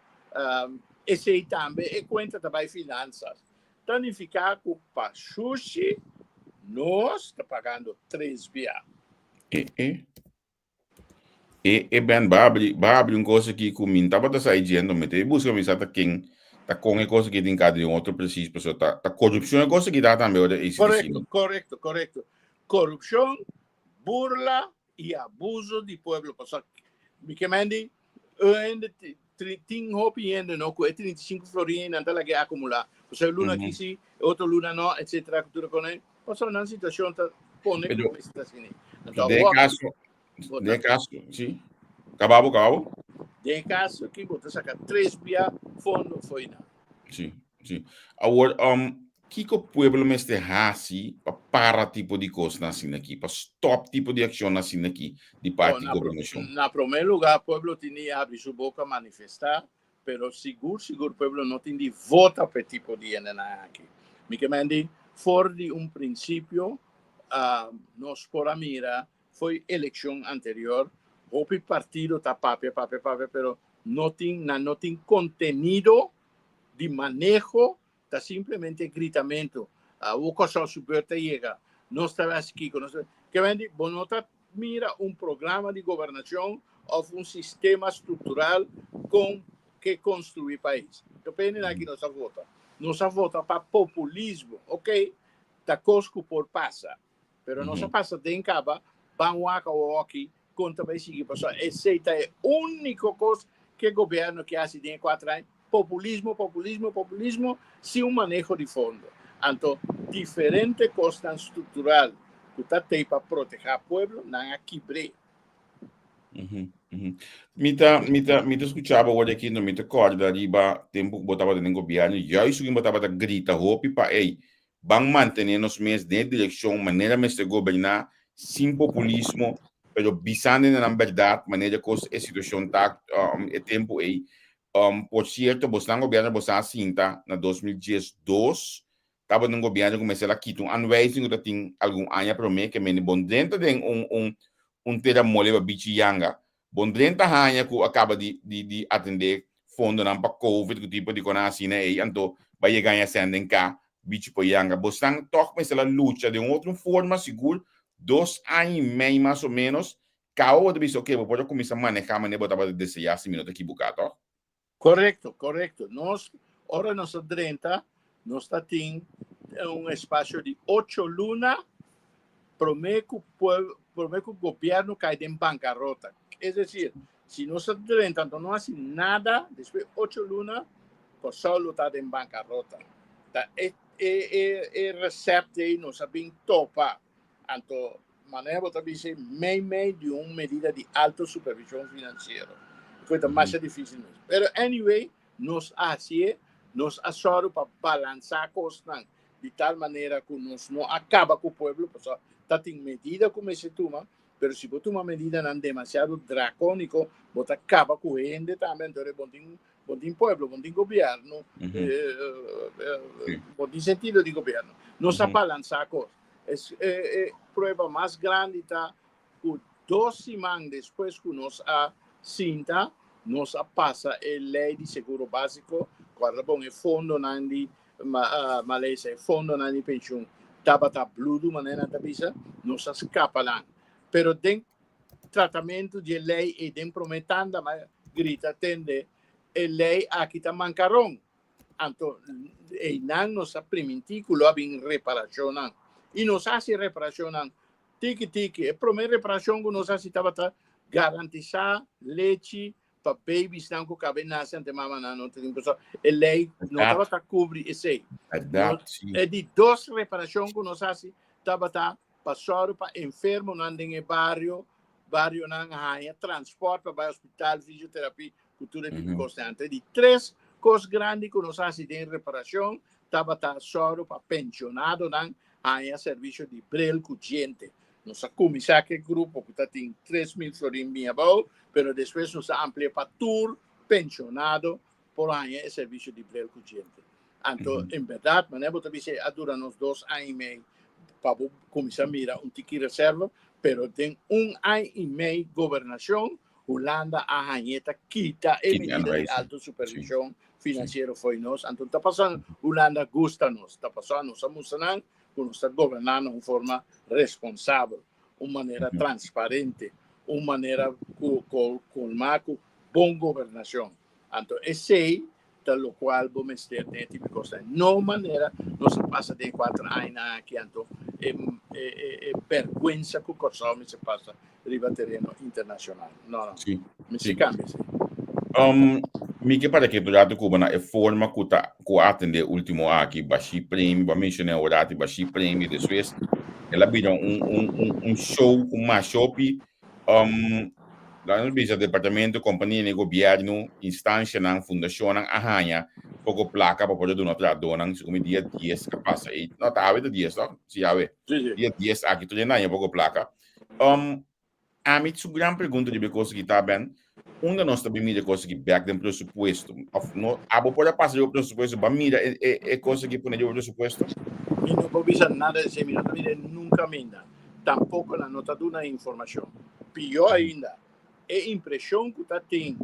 esse aí também é conta também finanças. Então, fica que para sushi, nós estamos pagando 3 bia. E ben babri coisa que comigo tava da sair dizendo mete busca me sata quem tá com a coisa que tem cada outro preciso pessoa tá corrupção é coisa que dá também correto corrupção, burla e abuso de povo pessoal me que mande ainda tem hopi ainda não com 35 florinhas não tá lá que acumular você luna aqui sim outro luna não etc tudo com ele pessoal na situação tá pone como está assim então de caso, sim. Acabou. De caso que você saca 3 bia fundo foi não. Sim. Agora, que o povo me está para tipo de coisa assim aqui, para stop tipo de ação assim aqui de parte da governação. Na primeiro lugar, o povo tinha abrir sua boca manifestar, pero seguro o povo não tem de votar para tipo de aqui. Me que fora de princípio, nós por a mira foi eleição anterior, o partido está papel, pero não tem contenido de manejo, está simplesmente gritamento. O coisa suporta chega, nós estamos aqui, que vende, bonota mira programa de governação ou sistema estrutural com que construir país. Depende daqui nossa vota. Nossa vota para populismo, ok? Está cosco por passa, pero nossa passa tem caba banwaka aqui conta vai seguir pessoal esse é a única coisa que o governo que faz em 4 anos populismo sem manejo de fundo então diferente costa estrutural que está aí para proteger o povo não quebre me escuchava hoje aqui no me recorda riba tempo botava no governo já isso que botava da grita hope para vão manter nos meses de direção maneira de governar sem populismo, pero visando na verdade, maneira que a situação está é tempo aí. Por certo, você no governo você assinta na 2012, estava no governo começou aqui um anwijzing dat tem algum ano para mim que me bom dentro de terra mole para bichiyanga, bom dentro hanya que acaba de atender fundo na para COVID que tipo de coisa assim né, então vai ganhar sendo cá bicho poianga, você toca começar a luta de outra forma seguro 2 anos e meio mais ou menos, cada vez que eu vou começar a manejar, mas eu vou desejar 5 minutos equivocado. Correto. Nós, ora nós 30, nós está tem un espacio de 8 lunas, promete que el gobierno cae en bancarrota. Es decir, si no se tanto no hace nada, después de 8 lunas, pues solo está en bancarrota. El recepto no se bien topa. Entonces, manera de decir, medio de una medida de alta supervisión financiera. Fue más difícil. Pero, anyway, nos asegura para balancear cosas de tal manera que nos no acaba con el pueblo, pues está en medida como se toma, pero si vos tomas medida demasiado dracónico, vos acaba con gente también, entonces vos tin pueblo, vos tin gobierno, vos tin sentido de gobierno. No se balancear cosas. Es prueba más grande está que 2 semanas después que nos ha cinta, nos pasa la ley de seguro básico, cuando pone el fondo de Malaysia, el fondo de pensión, tabata blue de manera tabisa, nos escapa lá. Pero den tratamento de lei e den prometanda, mas grita tende a lei aqui está mancarrão. Então, e não nos primiticulo a bem reparação. E nos hace reparação, tiki, a primeira reparação que nos hace estava garantizar leite para babies não que cabem nascem de mama não tem pessoa. A lei não estava a cobrir esse. É de 2 reparações que nos hace estava passar para enfermo não tem barrio não há transporte para hospital, fisioterapia, cultura de constante. De 3 coisas grandes que nos hace de reparação estava só para pensionado não há serviço de brel cuciente. Nos começar aquele grupo que tem 3.000 florins bem abaixo, mas depois nos amplia para tour pensionado por aí serviço de brel cuciente. Então, em verdade, mas eu também sei dura nos 2 anos e meio para começar a mirar tiki reserva, pero tem 1 ano e meio governação, Holanda a ranheta quita a medida de alta supervisão financeira foi nós. Então, está passando, Holanda gosta nós, está passando, estamos está governando de forma responsável, uma maneira transparente, uma maneira com boa governação. Então, esse é o qual vamos ter tipo de coisa. Não maneira, não se passa de 4 anos aqui, então, é vergonha que o coisa se passa no terreno internacional. Não, Sim. Se cambia. Mi que para que durante Cuba é forma que atende o último aqui baixi prêmio, para mencionar o data baixi prêmio depois ela vira show com mais shopping lá no bisa departamento companhia de governo instância na fundação na arranha pouco placa para poder donar para donar como dia 10 que passa aí não tá a ver 10 não se a ver dia 10 aqui tudo na pouco placa a mim sua grande pergunta de coisa que tá bem onde nós também mira coisa que back do pressuposto a pode passar o pressuposto para mira é coisa que põe o pressuposto e não pode ser nada de seminar nunca minda tampouco na nota de uma informação pior ainda é impressão que tá tem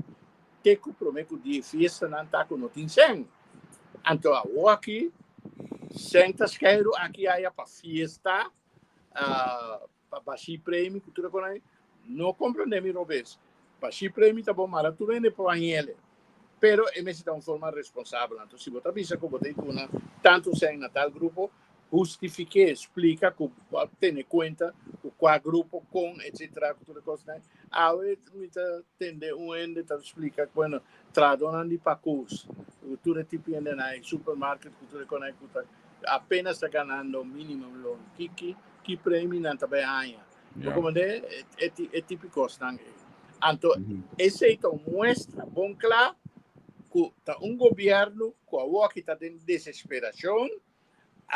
que comprometo de festa não tá com notícia então aqui senta quero aqui aí para festa para baixar prêmio cultura com aí não compreendemos Robes baixar prêmio tá bom mas tu vende para ele pero é necessita uma forma responsável então se você avisa que você tem tanto sem na tal grupo justifique explica que tem conta qual grupo com etc cultura coisa a ver me tende ende tá explica bueno tradonan de pacos cultura tipo ende na supermarket cultura com apenas está ganhando mínimo lo que prêmio não tá bem aí como é típico estão então esse então mostra bom claro que tá governo que está em desesperação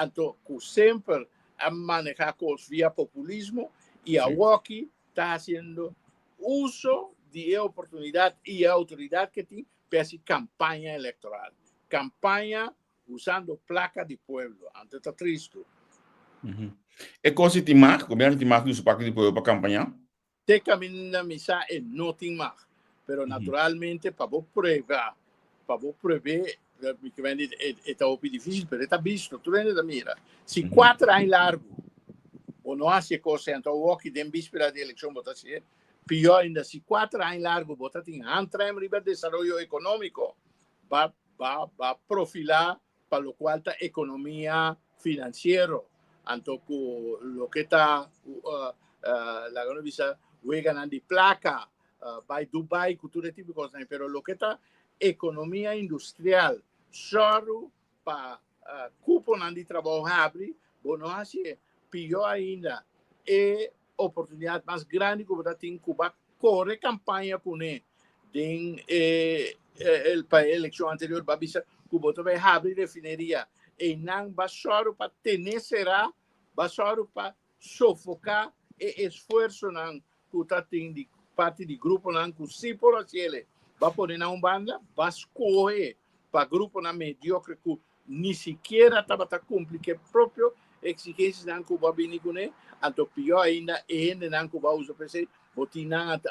então que sempre a manejar coisas via populismo e a que está fazendo uso de oportunidade e autoridade que tem para essa campanha eleitoral campanha usando placa de pueblo então está triste é coisa de marca governo de marca do placa de pueblo para campanha te caminha missa e não tem mais pero naturalmente para provar que vende é um pouco difícil, mas está visto, tu vende da mira. Se 4 anos largo, ou não há coisa, então o que tem víspera de eleição, bota ser pior ainda, se 4 anos largo, bota tem entra em de desenvolvimento econômico, vai profilar para o qual a economia financiero, anto lo que está la gana visa juegan de placa, by Dubai, cultura tipo cosas, pero lo que está economia industrial, solo para cupo de trabalho abre, bueno, assim, pior ainda, é oportunidade mais grande que você tem em Cuba, corre campanha por ele, tem a eleição anterior, babisa, Cuba vai abrir refineria, e não vai só para ter será, vai só para sufocar e esforço não que tem de parte do grupo não que se por aquele, vai pôr na banda, vai escorrer para grupo na mediocre que nem sequer estava a cumprir que próprio exigências não que vai vir com ele, então pior ainda ainda não que vai usar para ser botina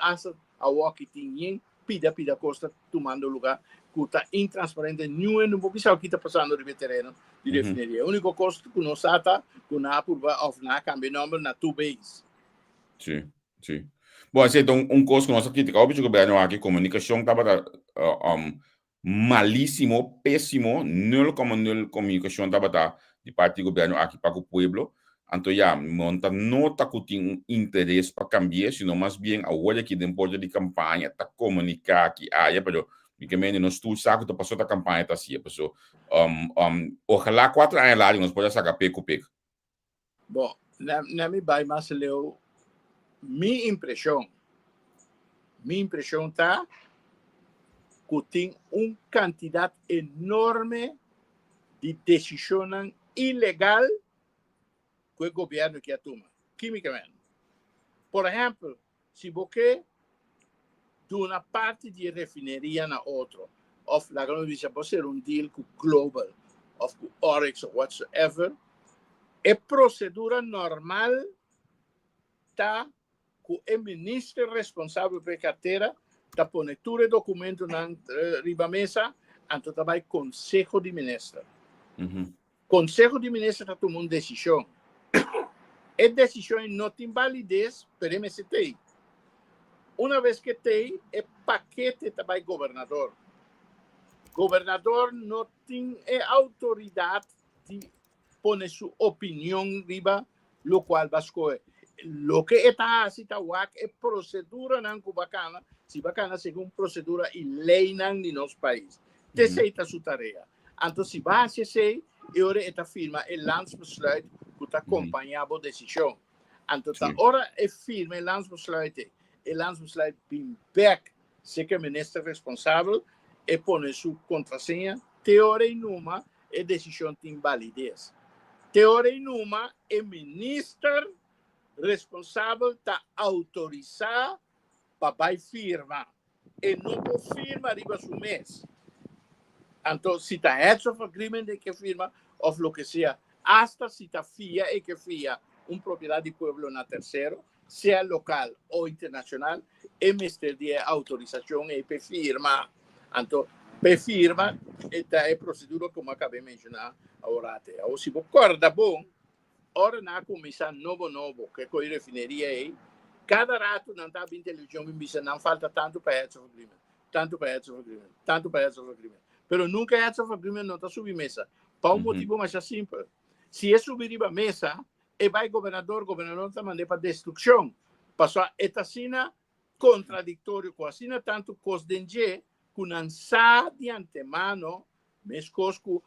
a walk tinha pida costa tomando lugar que está intransparente não porque sabe o que está passando no terreno de refineria. O único custo que nós está com a curva of na cambio número na two base. Sim, sim. Bom, assim, então, coisa que nós aqui, o governo aqui, comunicação estava malíssimo, péssimo, 0,0 comunicação estava de parte do governo aqui para o povo. Então, já, monta nota que tem interesse para cambiar, senão mais bem a hora que depois de campanha, tá comunicar que aí, pero porque nós tu saco da passou da campanha tá assim, pessoal. Ojalá 4 anos lá nós podemos sacar peco. Bom, na me vai mais leu minha impressão tá que tem quantidade enorme de decisões ilegal que o governo quer tomar, quimicamente. Por exemplo, se você de uma parte de refineria na outra, ou la grande pode ser deal com global, ou com Oryx ou whatsoever, é procedura normal tá que o ministro responsável pela carteira tá pondo todo o documento na riba mesa, então tá vai conselho de ministro. Conselho de ministro tá tomando decisão. A decisão não tem validez para MST. Uma vez que tem, o paquete tá vai governador. Governador não tem autoridade de pôr sua opinião riba, lo qual vai escolher. Lo que está assim, é procedura não bacana, se bacana segundo procedura e lei não de nosso país. Aceita sua tarefa. Então, se vai assim, agora está firma o landsbesluit que está acompanhando a decisão. Então, agora é firme o landsbesluit. O landsbesluit bem back, se que o ministro responsável e põe sua contrasenha, teoria numa, a decisão tem validez. Teoria numa, o ministro responsável está autorizado para firmar. E não pode firmar arriba do mês. Então, se está heads of agreement é que firma, ou o que seja, hasta se está FIA é que FIA propriedade de pueblo na terceiro, seja local ou internacional, o ministério de autorização é para firmar. Então, para firma, esta é a procedura como acabei de mencionar agora. Ou se você acorda bom, ora na comissão novo, que é a refineria aí, cada rato não está bem televisão, não falta tanto para heads of agreement, tanto para heads of agreement, tanto para heads of agreement. Pero nunca heads of agreement não está subindo mesa. Para motivo mais simples. Se é subir a mesa, e vai governador está mandando para destruição. Passou a etasina contraditório com assina tanto cos dengue, que não sabe de antemano, mas cos que o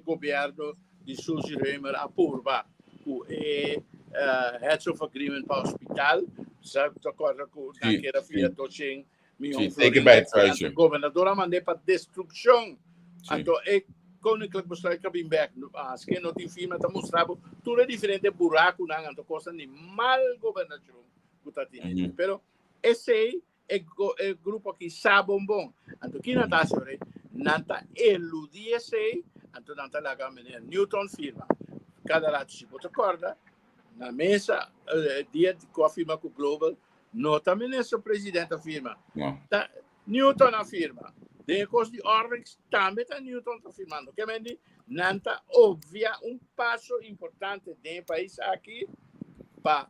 governo de Suzy Reimer apurva, que heads of agreement para o hospital, sabe, de acordo com aquela filha do Chen, o governador mandou para destruição. Então, Koninklijk Besluit heb ik als que não tem firma, está mostrando tudo é diferente buraco, não, então coisa de mal governação que está tendo. Pero esse é o grupo aqui sabe bom. Então aqui não está sobre, não está eludir esse, então não está lá com a Newton firma. Cada lado se pode acordar na mesa dia com a firma com o Global, não está ministro presidente a firma. Newton a firma. De coisa de Oryx também está Newton está firmando. Que vende não está óbvia passo importante do país aqui para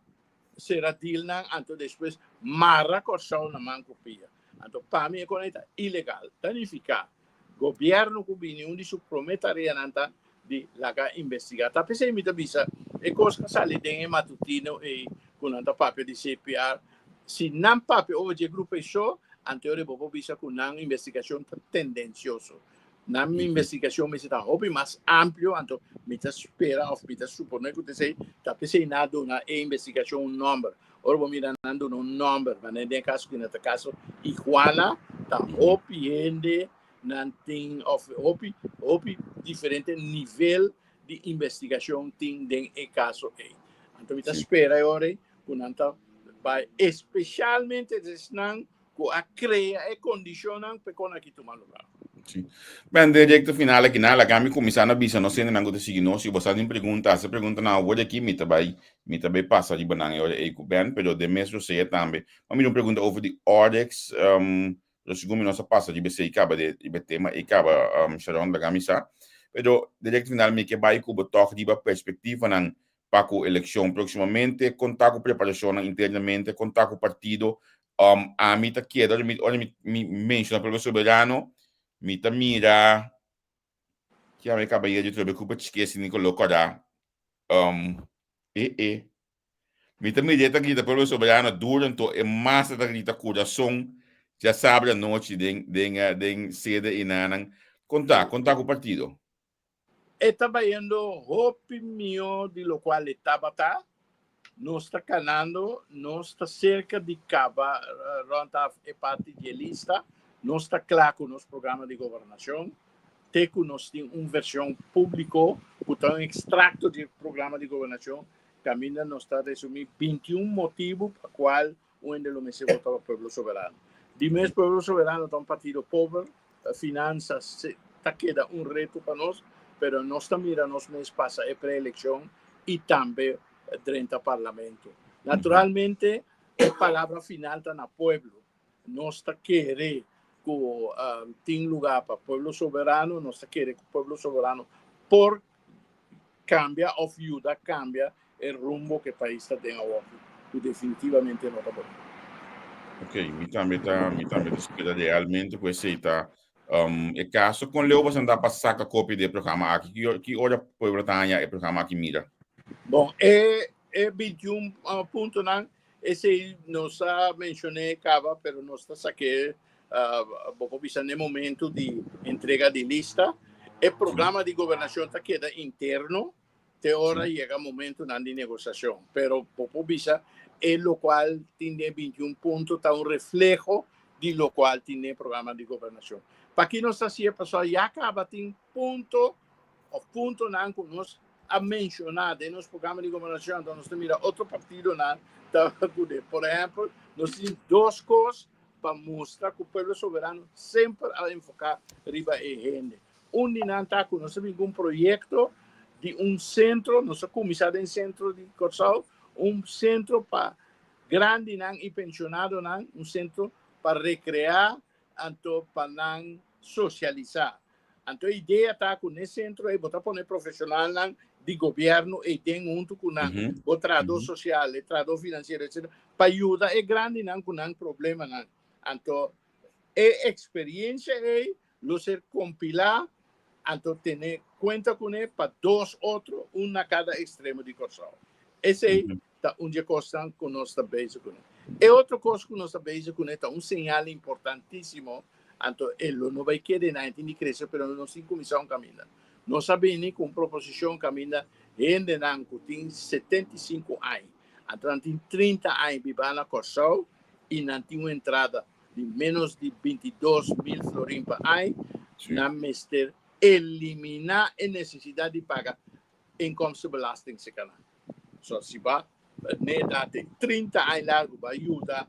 ser a deal não, então depois marra corção na mão copia. Então para mim é ilegal, danificar. Governo cubino onde se prometaria não está de laga investigar. Tapi saya minta bisa, coisa que sale den matutino com anta papel de CPR, se não papel hoje grupo isso, anterior bobo bisa com não investigação tendencioso. Na investigação me está hobby mais amplo, então me está espera ou me está supondo que você tapi sei nada na investigação número. Ora vou mirar nando no número, mas nem caso que nesse caso iguala, tá hobby ende nanting of hobby diferente nível de investigação tem den e caso aí. Então me está espera agora com anta vai especialmente desnan com a crea e condicionam para com aqui tomar lugar. Sim. Bem, direto final aqui na kami começar na bisa não sendo nango de seguir não se você tem pergunta se pergunta na hoje aqui me também passa de banana e com bem pero de mesmo sei também mas me pergunta over the ordex o segundo nossa passa de BC acaba de tema e acaba sharon da camisa pero direto final me que vai com toque de perspectiva nan para a eleição proximamente contar com preparação internamente contar com o partido a mim tá queda me menciona pelo soberano Mita mira que a minha cabeça de trabalho que esquece nem colocar mita mira que da pelo soberano durante e massa da grita coração já sabe a noite den sede e nanan contar com o partido Estava indo opinião de lo qual estava nós está canando nós está cerca de cava ronda e parte de lista nós está claro com nosso programa de governação, teco nós tem uma versão público, portanto um extrato de programa de governação, caminha nós está resumir 21 motivos para qual o endelo-mese votava o povo soberano. De mesmo povo soberano está um partido pobre, finanças está queda um reto para nós, mas nós está mira nos meses passa é pré-eleição e também dentro do parlamento. Naturalmente, a palavra final está no povo. Nós está querer que tem lugar para o povo soberano, nós queremos que o povo soberano por cambia ou ajuda cambia o rumo que o país está tendo agora. Definitivamente não está bom. Ok, mi também espera realmente com esse tá é caso com Leo você andar passar a cópia do programa aqui que olha para o Tânia é programa aqui mira. Bom, é 21 ponto não esse nós mencionei cava, pero nós está saque pouco bisa no momento de entrega de lista, o programa de governação está queda interno, te hora chega o momento de negociação, pero pouco bisa é lo qual tem 21 pontos, está um reflejo de lo qual tem programa de governação. Para que nós assim a pessoa já acaba tem ponto não que nós a mencionar de nosso programa de governação, então nós temos outro partido não tá por exemplo, nós temos duas coisas para mostrar que o povo soberano sempre a enfocar riba e rende. Não está com nós temos um projeto de um centro, nós começamos em centro de Corsal, um centro para grande não e pensionado não, um centro para recrear, então para não socializar. Então a ideia está com esse centro é botar para profissional não de governo e tem junto com o trabalho social, o trabalho financeiro, etc. Para ajudar é grande não com não problema não. Então, a experiência é ser compilar, então ter conta com ele para dois outros, na cada extremo de Corsal. Esse é uma coisa que nós estamos bem com ele. E outra coisa que nós estamos bem com ele, é sinal importantíssimo, então ele não vai querer nada de crescer, mas nós temos comissão caminhando. Nós sabemos que uma proposição caminha, ainda não tem 75 anos, então tem 30 anos de na Corsal, e não tem uma entrada de menos de 22 mil florins por ano, na mester eliminar a necessidade de pagar inkomstenbelasting se canal. So, se vai, tem 30 anos largo para ajudar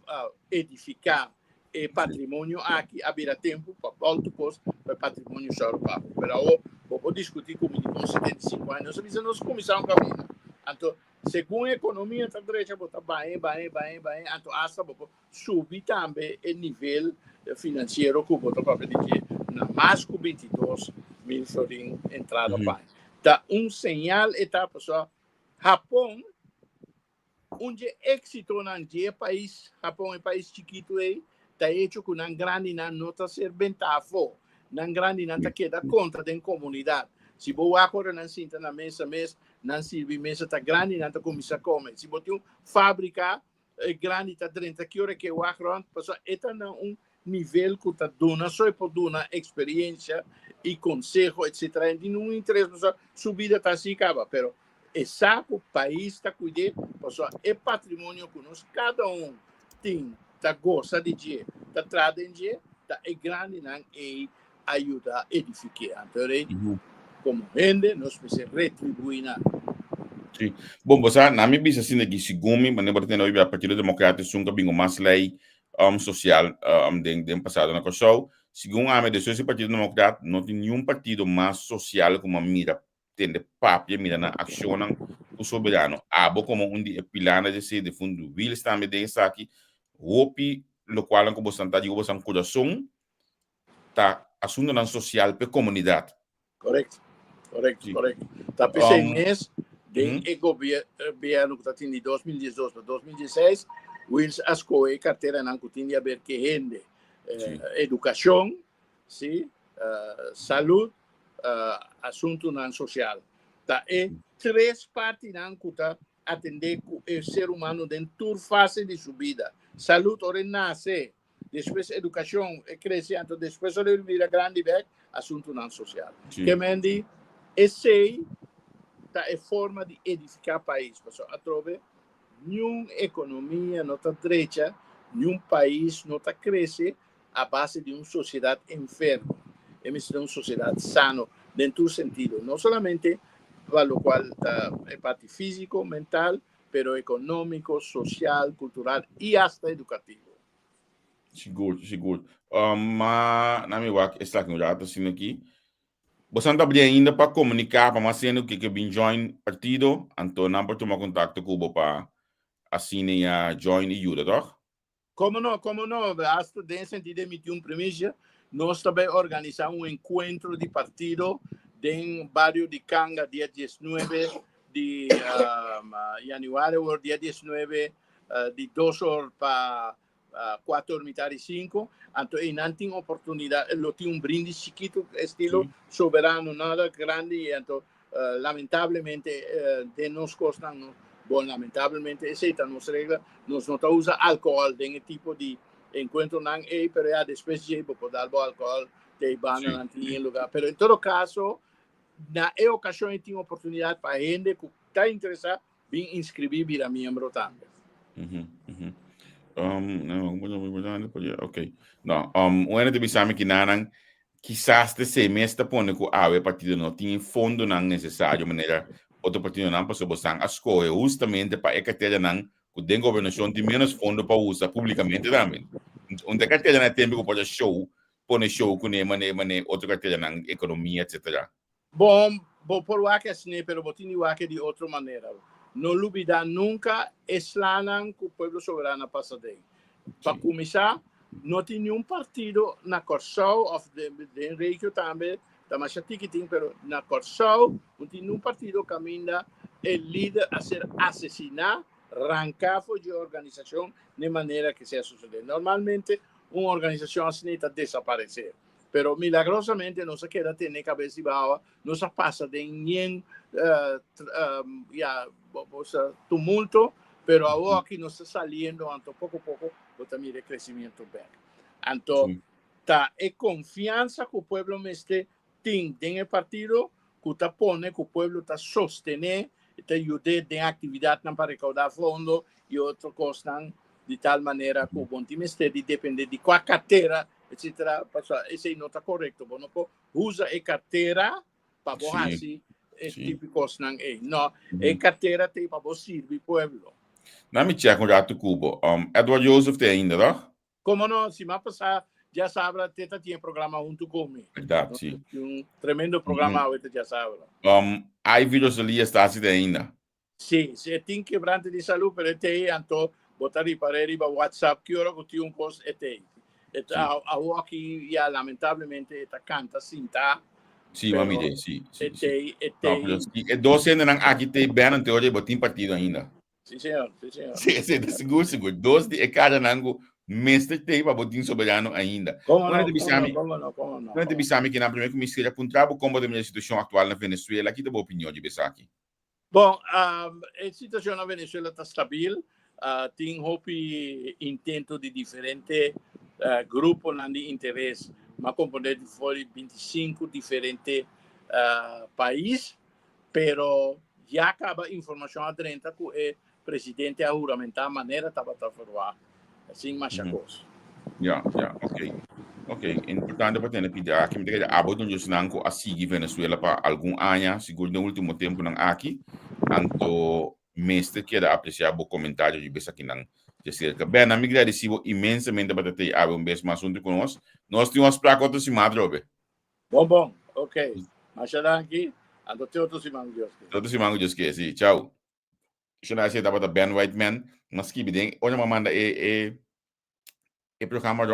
a edificar o patrimônio aqui, haverá tempo para alto custo para o patrimônio social. Mas vou discutir com 75 anos, nós começamos a caminhar. Então, segundo a economia da direita, está bem, então hasta subir também o nível financeiro que está para pedir mais que 22 mil florins entrada para. Tá sinal está pessoal, Japão, onde êxito não é país, Japão é país chiquito está hecho com grande não está ser ventafo, grande não está queda contra da comunidade. Se você agora não senta na mesa, não serve mesa tá grande, não tá começar a comer. Se você tem uma fábrica grande, tá 30 horas que o agro, pessoal, está um nível que tá dando, só por dar experiência e conselho, etc. E não interessa, pessoal, subida tá assim, acaba, pero o país está cuidando, pessoal, é patrimônio que nós, cada tem, tá gosta de dia, tá trazendo dia, tá é grande, não é ajuda a edificar. Então, como gente, nós precisamos retribuir. Sim. Bom, você na minha bisa assim que segumi, mas não tem a Partido Democrático sunga bingo mais lei social den passado na Kosovo. Segundo a medida do Partido Democrático, não tem nenhum partido mais social como a mira tende papia mira na ação o soberano. Abo como de pilana de se de fundo will está me den aqui. Hopi lo qual como bastante digo bastante coração tá assunto na social pe comunidade. Correto. Tá pensando nisso, o governo que está tendo de 2012 para 2016, Wills escolheu carteira na Coutinho ver que rende educação, saúde, assunto não social. Tá três partes não que tá atender o ser humano dentro de toda fase de subida. Saúde ora nasce, depois educação crescendo, depois ora vira grande vez, assunto não social. Que mendi esse é forma de edificar país, pessoal. A trove nenhuma economia não está direita, nenhum país não está cresce a base de uma sociedade enferma. É uma sociedade sana dentro do sentido, não somente para o qual é parte físico, mental, pero econômico, social, cultural e até educativo. Seguro. Mas na minha wak está aqui já assim aqui. Você não está ainda para comunicar para mais sendo que vem join partido, então não pode tomar contato com o para assim a join e ajuda, toch? Como não? Hasta dentro sentido emitir premissa, nós também organizamos um encontro de partido em barrio de Canga, dia 19 de janeiro, dia 19 de 2 horas para 4 horas e 5. Então, não tem oportunidade, ele tem brinde chiquito, estilo soberano, nada grande. Então, lamentavelmente, de nos costan, lamentavelmente, essa é a nossa regra. Nós não usamos álcool em tipo de encontro, pero já depois de poder dar álcool, te van a em lugar. Pero, em todo caso, na ocasião, tem oportunidade para a gente que está interessada em inscrever vir a membro também. Ok. Não, o ano de bisame que nanang quizás de semestre pone que o partido não tinha fundo não necessário maneira outro partido não passou bastante a escolha justamente para ecateria não que den governação tem menos fundo para usar publicamente também. Onde ecateria não tem que pode pone show com mané outro ecateria não economia etc. Bom por o que assim, pero botini o que de outra maneira. Não olvidar nunca eslanan que o povo soberano passa daí. Para começar, não tem nenhum partido na Corsol, ou de Enrique também, da Machatiquitim, mas na Corsol, não tem nenhum partido que caminha o líder a ser assassinado, arrancado de organização de maneira que seja suceder. Normalmente, uma organização assim está desaparecer. Pero milagrosamente no se queda tener cabeza baja, no se pasa de ningún tumulto, pero ahora aquí no está saliendo, anto poco a poco, también el crecimiento back. Anto, es confianza que el pueblo me esté en el partido, que está pone, que el pueblo está sostener, está ayudar en actividad para recaudar fondos y otras cosas, de tal manera que el bonti me esté depende de cuál cartera, etc. Esse não está correto. Você não usa a carteira para você tipo de coisa não. A carteira tem para você servir o povo. Na me check com o Cubo. Edward Joseph tem ainda, não? Como não? Se me passar, já sabe, Teta tinha programa junto comigo. Verdade, sim. Tremendo programa, já sabe. Aí vídeos ali está assim ainda. Sim, se tem quebrante de saúde, mas tem, então, botar para ele para WhatsApp, que hora que tem coisa, tem. Aqui, lamentavelmente, está canta cinta. Sim, mami, sim. E 12 anos aqui tem bem anterior, botim partido ainda. Sim, senhor. Sim, seguro. 12 de cada nango mestre tem para botin soberano ainda. Como Quando não, te como não. Quando te bisami que na primeira comissão apontava como a situação atual na Venezuela, aqui da boa opinião de Besaki. Bom, a situação na Venezuela está estável. Tem intento de diferentes grupos de interesse, mas componente foi 25 diferentes países, pero já acaba a informação a 30 que o presidente a juramentar a maneira estava a falar. Assim, mais coisa. Ok. Importante para ter pedir aqui, me diga, abo do just nanko a seguir Venezuela para algum ano, seguro no último tempo nang aqui, anto mestre que era apreciar o comentário de besa aqui nang de cerca. Bem, na migra recebo imensamente para ter abo bes mais assunto conosco. Nós temos para contar se madrobe. Bom, ok. Mas já aqui, ando te outro se mangios. Todo se mango just que sim, tchau. Deixa eu dar para Ben Whiteman, mas que bem, olha uma manda e programa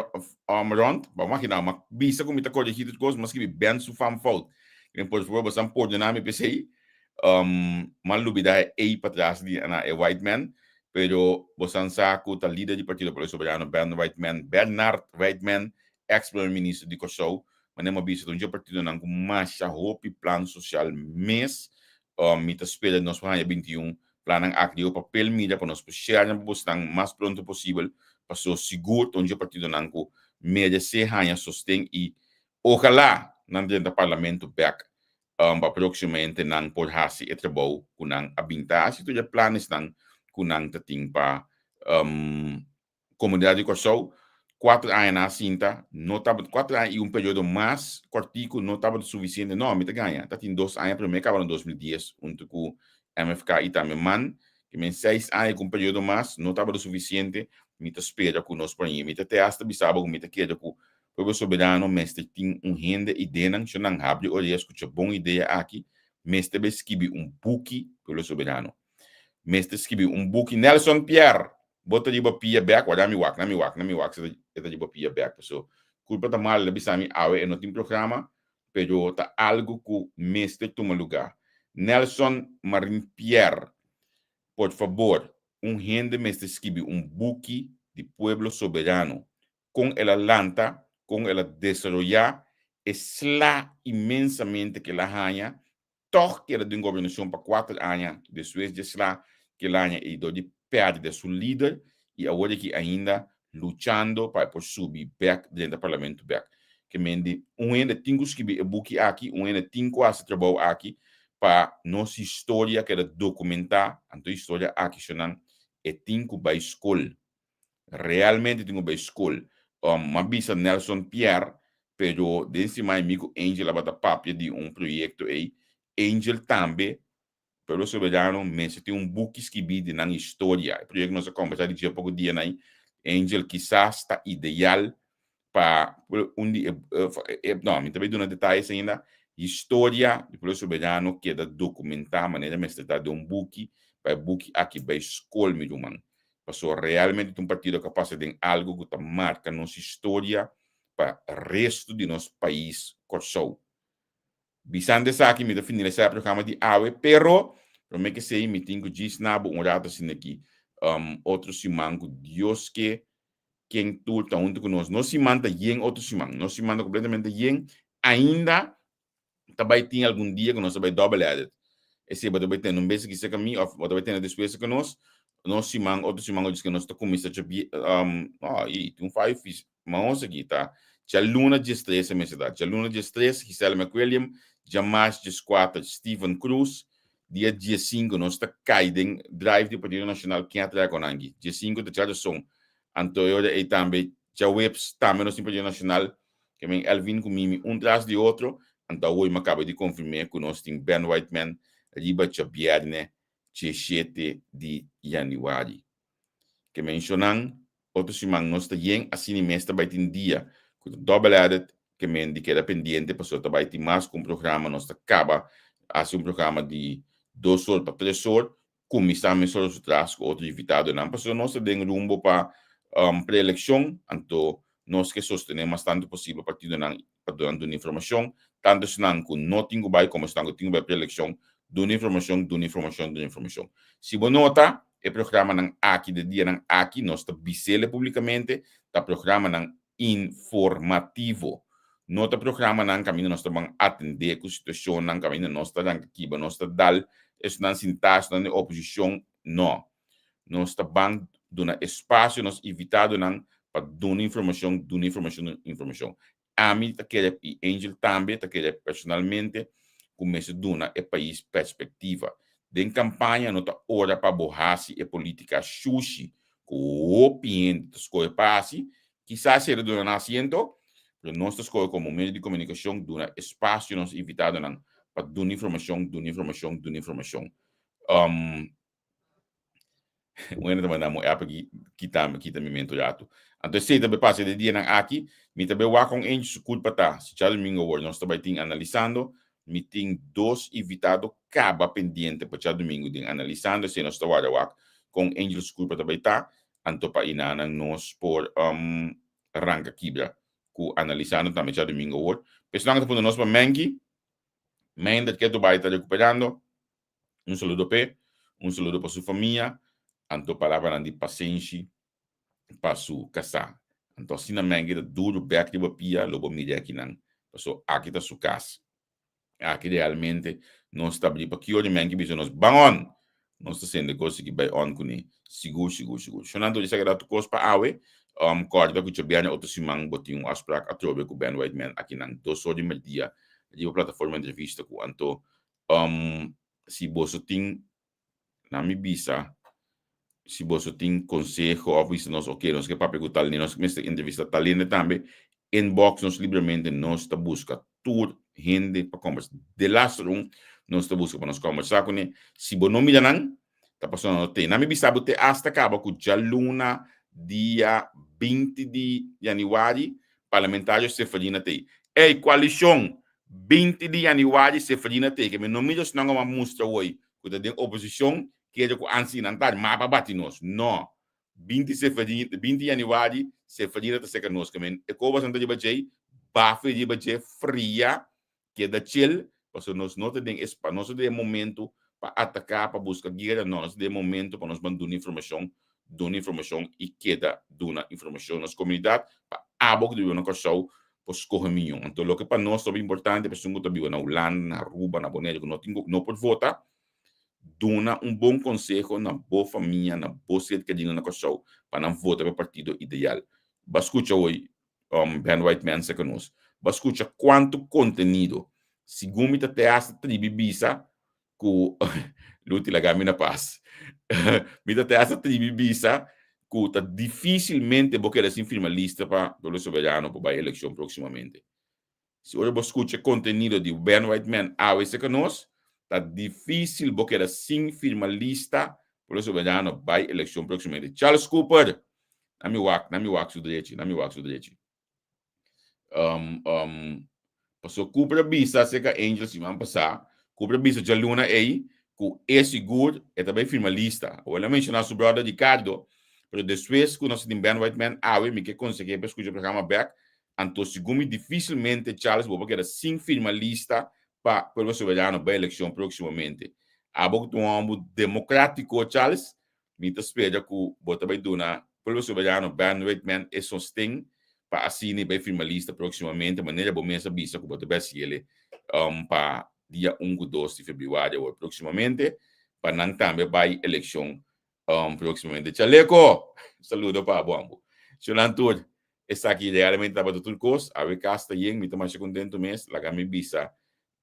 rond, vamos aqui não, mas bisa com muita coisa de coisas, mas que bem su fam fault. E por favor, você pode na me pensei, mal lubida é para trás de na white man, pero você sabe que o líder do Partido Popular Soberano Bernard Whiteman, ex-primeiro-ministro de Kosovo, mas não bisa do partido não com mais roupa plano social mês, mita espera nós para 21 planang aqui o papel mídia para nós puxar na posição mais pronto possível. Passou seguro onde o partido nanco merece ganhar sustém e ojalá não dentro do parlamento back proximamente não por hasi e trabalho com não abinta se tu já planos não com não tem para comunidade de Kosovo 4 anos na cinta não estava 4 anos e período mais cortico não estava suficiente não me ganha tá tem 2 anos primeiro acabou em 2010 junto com MFK e também man que 6 anos com período mais não estava suficiente mita espera que nós põe mita te hasta bisaba com mita queda que o povo soberano mestre tem rende ideia não se não abre olha escuta boa ideia aqui mestre escrevi book pelo soberano mestre escrevi book Nelson Pierre bota de bapia back olha me wak se está de bapia back so culpa tá mal le bisami awe não tem programa pero tá algo que mestre toma lugar Nelson Marin Pierre por favor rende mestre escrevi book de pueblo soberano com ela lanta com ela desarrollar la imensamente que la ganha toch que ela tem governação para 4 anos depois de lá que ela ganha e do de perde de seu líder e agora que ainda lutando para por subir back dentro do parlamento back que mende ainda tem que escrever book aqui ainda tem quase trabalho aqui para nossa história que ela documentar a história aqui chonang e tem que vai escola realmente tenho para escola uma bisa Nelson Pierre pero desse mais amigo Angel abata papia de projeto aí Angel também pelo soberano mas tem book escrito na história o projeto nós conversar de dia pouco dia aí Angel quizás está ideal para dia não me também dando detalhes ainda história do povo soberano que é da documentar maneira mas está de book para book aqui para escola meu irmão passou realmente um partido capaz de ter algo que marca nossa história para o resto de nosso país Kosovo. Bisante sa aqui me definir esse programa de AWE, pero me que sei me tenho diz nabo rato assim aqui outro simango Deus que quem tu tá junto conosco não se manda yen outro simango não se manda completamente yen ainda também tem algum dia que nós vai dobrar esse vai ter um mês que se caminho ou vai ter depois que nós simang outro simang diz que nós está começando a e tem 5 mas aqui tá já luna de estresse me cidade já luna de estresse Gisele McWilliam jamais de 4 Stephen Cruz dia 5 nós está caindo drive do Partido Nacional que atrás com angi dia 5 de charge som Antonio e também já webs também nós Partido Nacional que vem Elvin com Mimi atrás de outro então hoje me acaba de confirmar que nós tem Ben Whiteman riba de viernes 17 de januari. Que mencionam, outro semana nós estamos assim mesmo vai ter dia, que dobrado que me indica era pendiente, passou vai ter mais com programa, nós acaba assim programa de 2 horas para 3 horas, começamos horas atrás com outro invitado, não passou nós temos rumbo para pré-eleição, então nós que sostenemos tanto possível partido não para dando informação, tanto se não com não tenho vai como se não tenho vai pré-eleição dando informação. Se você nota, e programa ng aqui de dia ng aqui nós ta bisele publicamente ta programa ng informativo no ta programa ng caminho nós ta bang atender com situação ng caminho nós ta dang kiba nós ta dal es nan sintas nan oposição no nós ta bang duna espaço nós evitado ng para duna informação a mim ta querer e Angel também ta querer personalmente começa duna e país perspectiva den campanha nota ora para borrasi e política sushi com opinião escolhe passe quizás seja do nascimento pero nós escolhe como meio de comunicação duna espaço nós evitado nan para duna informação bueno também damos é para kita me mentorado então se também passa de dia nang aqui me também wa com Angel culpa tá se já domingo word nós também tem analisando meeting 2 invitado caba pendiente para domingo din analisando se nós tawara wak com Angel School para tabita anto pa inanang nos por arranca kibra ku analisando também já domingo word pessoal que tá nós para Mengi that que tu vai estar recuperando um saludo para sua família anto palavra de paciência para sua casa anto sina Mengi da duro back de bapia lobo mídia aqui não passou aqui tá sua casa aqui realmente não está abrindo para que hoje mesmo que nós bangon nós está sendo coisa que vai on com ele seguro chonando de sagrado tu coisa para awe corda que bem outro simang botinho asprak atrobe com Ben White Man aqui nang 2 horas de dia de uma plataforma de entrevista com anto se você tem na mi bisa se você tem consejo ou vista nós ok nós que para perguntar ali nós nesta entrevista tá ali também inbox nós livremente nós está busca tudo gente para conversar de last room nós está busca para nós conversar com ele se você não me não tá passando no tem na me bisa bote hasta acaba com já luna dia 20 de januário parlamentar se fazina tem coalição 20 de januário se fazina tem que me não me não uma mostra hoje com a oposição que é com ansinantar mapa batinos não 20 de januário se fazina tá seca nós que me e como santa de bajei bafe de bajei fria que da chill porque nós não tem espaço nós tem momento para atacar para buscar guerra nós tem momento para nós mandar informação e queda duna informação nas comunidades para abog de uma coisa para escolher milhão então o que para nós é importante pessoa que vive na Holanda na Aruba na Bonaire que não pode votar duna bom conselho na boa família na boa sede que diga na coisa para não votar para partido ideal bascucha hoje Ben White Man se conosco bascucha quanto conteúdo segundo me até essa tribo bisa com luta la gamina paz me até essa tribo bisa que tá dificilmente porque assim firma lista para o soberano para a eleição proximamente se você escuta conteúdo de Ben White Man a esse conosco tá difícil porque assim firma lista para o soberano para a eleição proximamente Charles Cooper na mi wak su direito passou Cooper bisa se que Angel se man passar Cooper bisa já luna aí que é seguro e também firma lista ou ela mencionar seu brother Ricardo pero depois que nós temos Ben White Man me que consegui para escutar o programa back então segundo dificilmente Charles vou porque sem firma lista para o soberano para a eleição proximamente a pouco do democrático Charles me espera que bota vai donar pelo soberano Ben White Man e sostém para assim vai firma lista proximamente maneira bom mesa bisa que bota vai ele para dia 1 e 2 de fevereiro ou proximamente para não também vai eleição proximamente Chaleco saludo para Bombo Cholantur está aqui realmente para tudo coisa a ver casta yeng me mais contento mês la gami bisa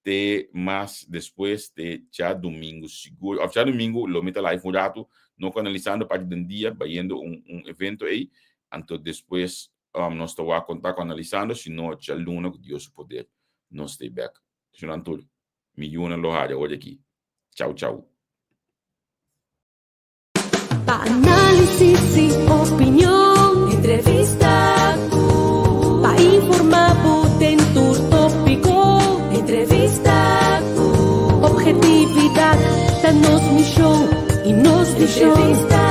te mas depois de já domingo seguro já domingo lo meta live um rato não analisando parte do dia vendo evento aí então depois nós estamos a contar com analisando se não já luna que Deus poder nós stay back Cholantur milhões de lojas hoje aqui tchau Análisis y opinión, entrevista para informar en tu tópico, entrevista objetividad, danos mi show y nos di show.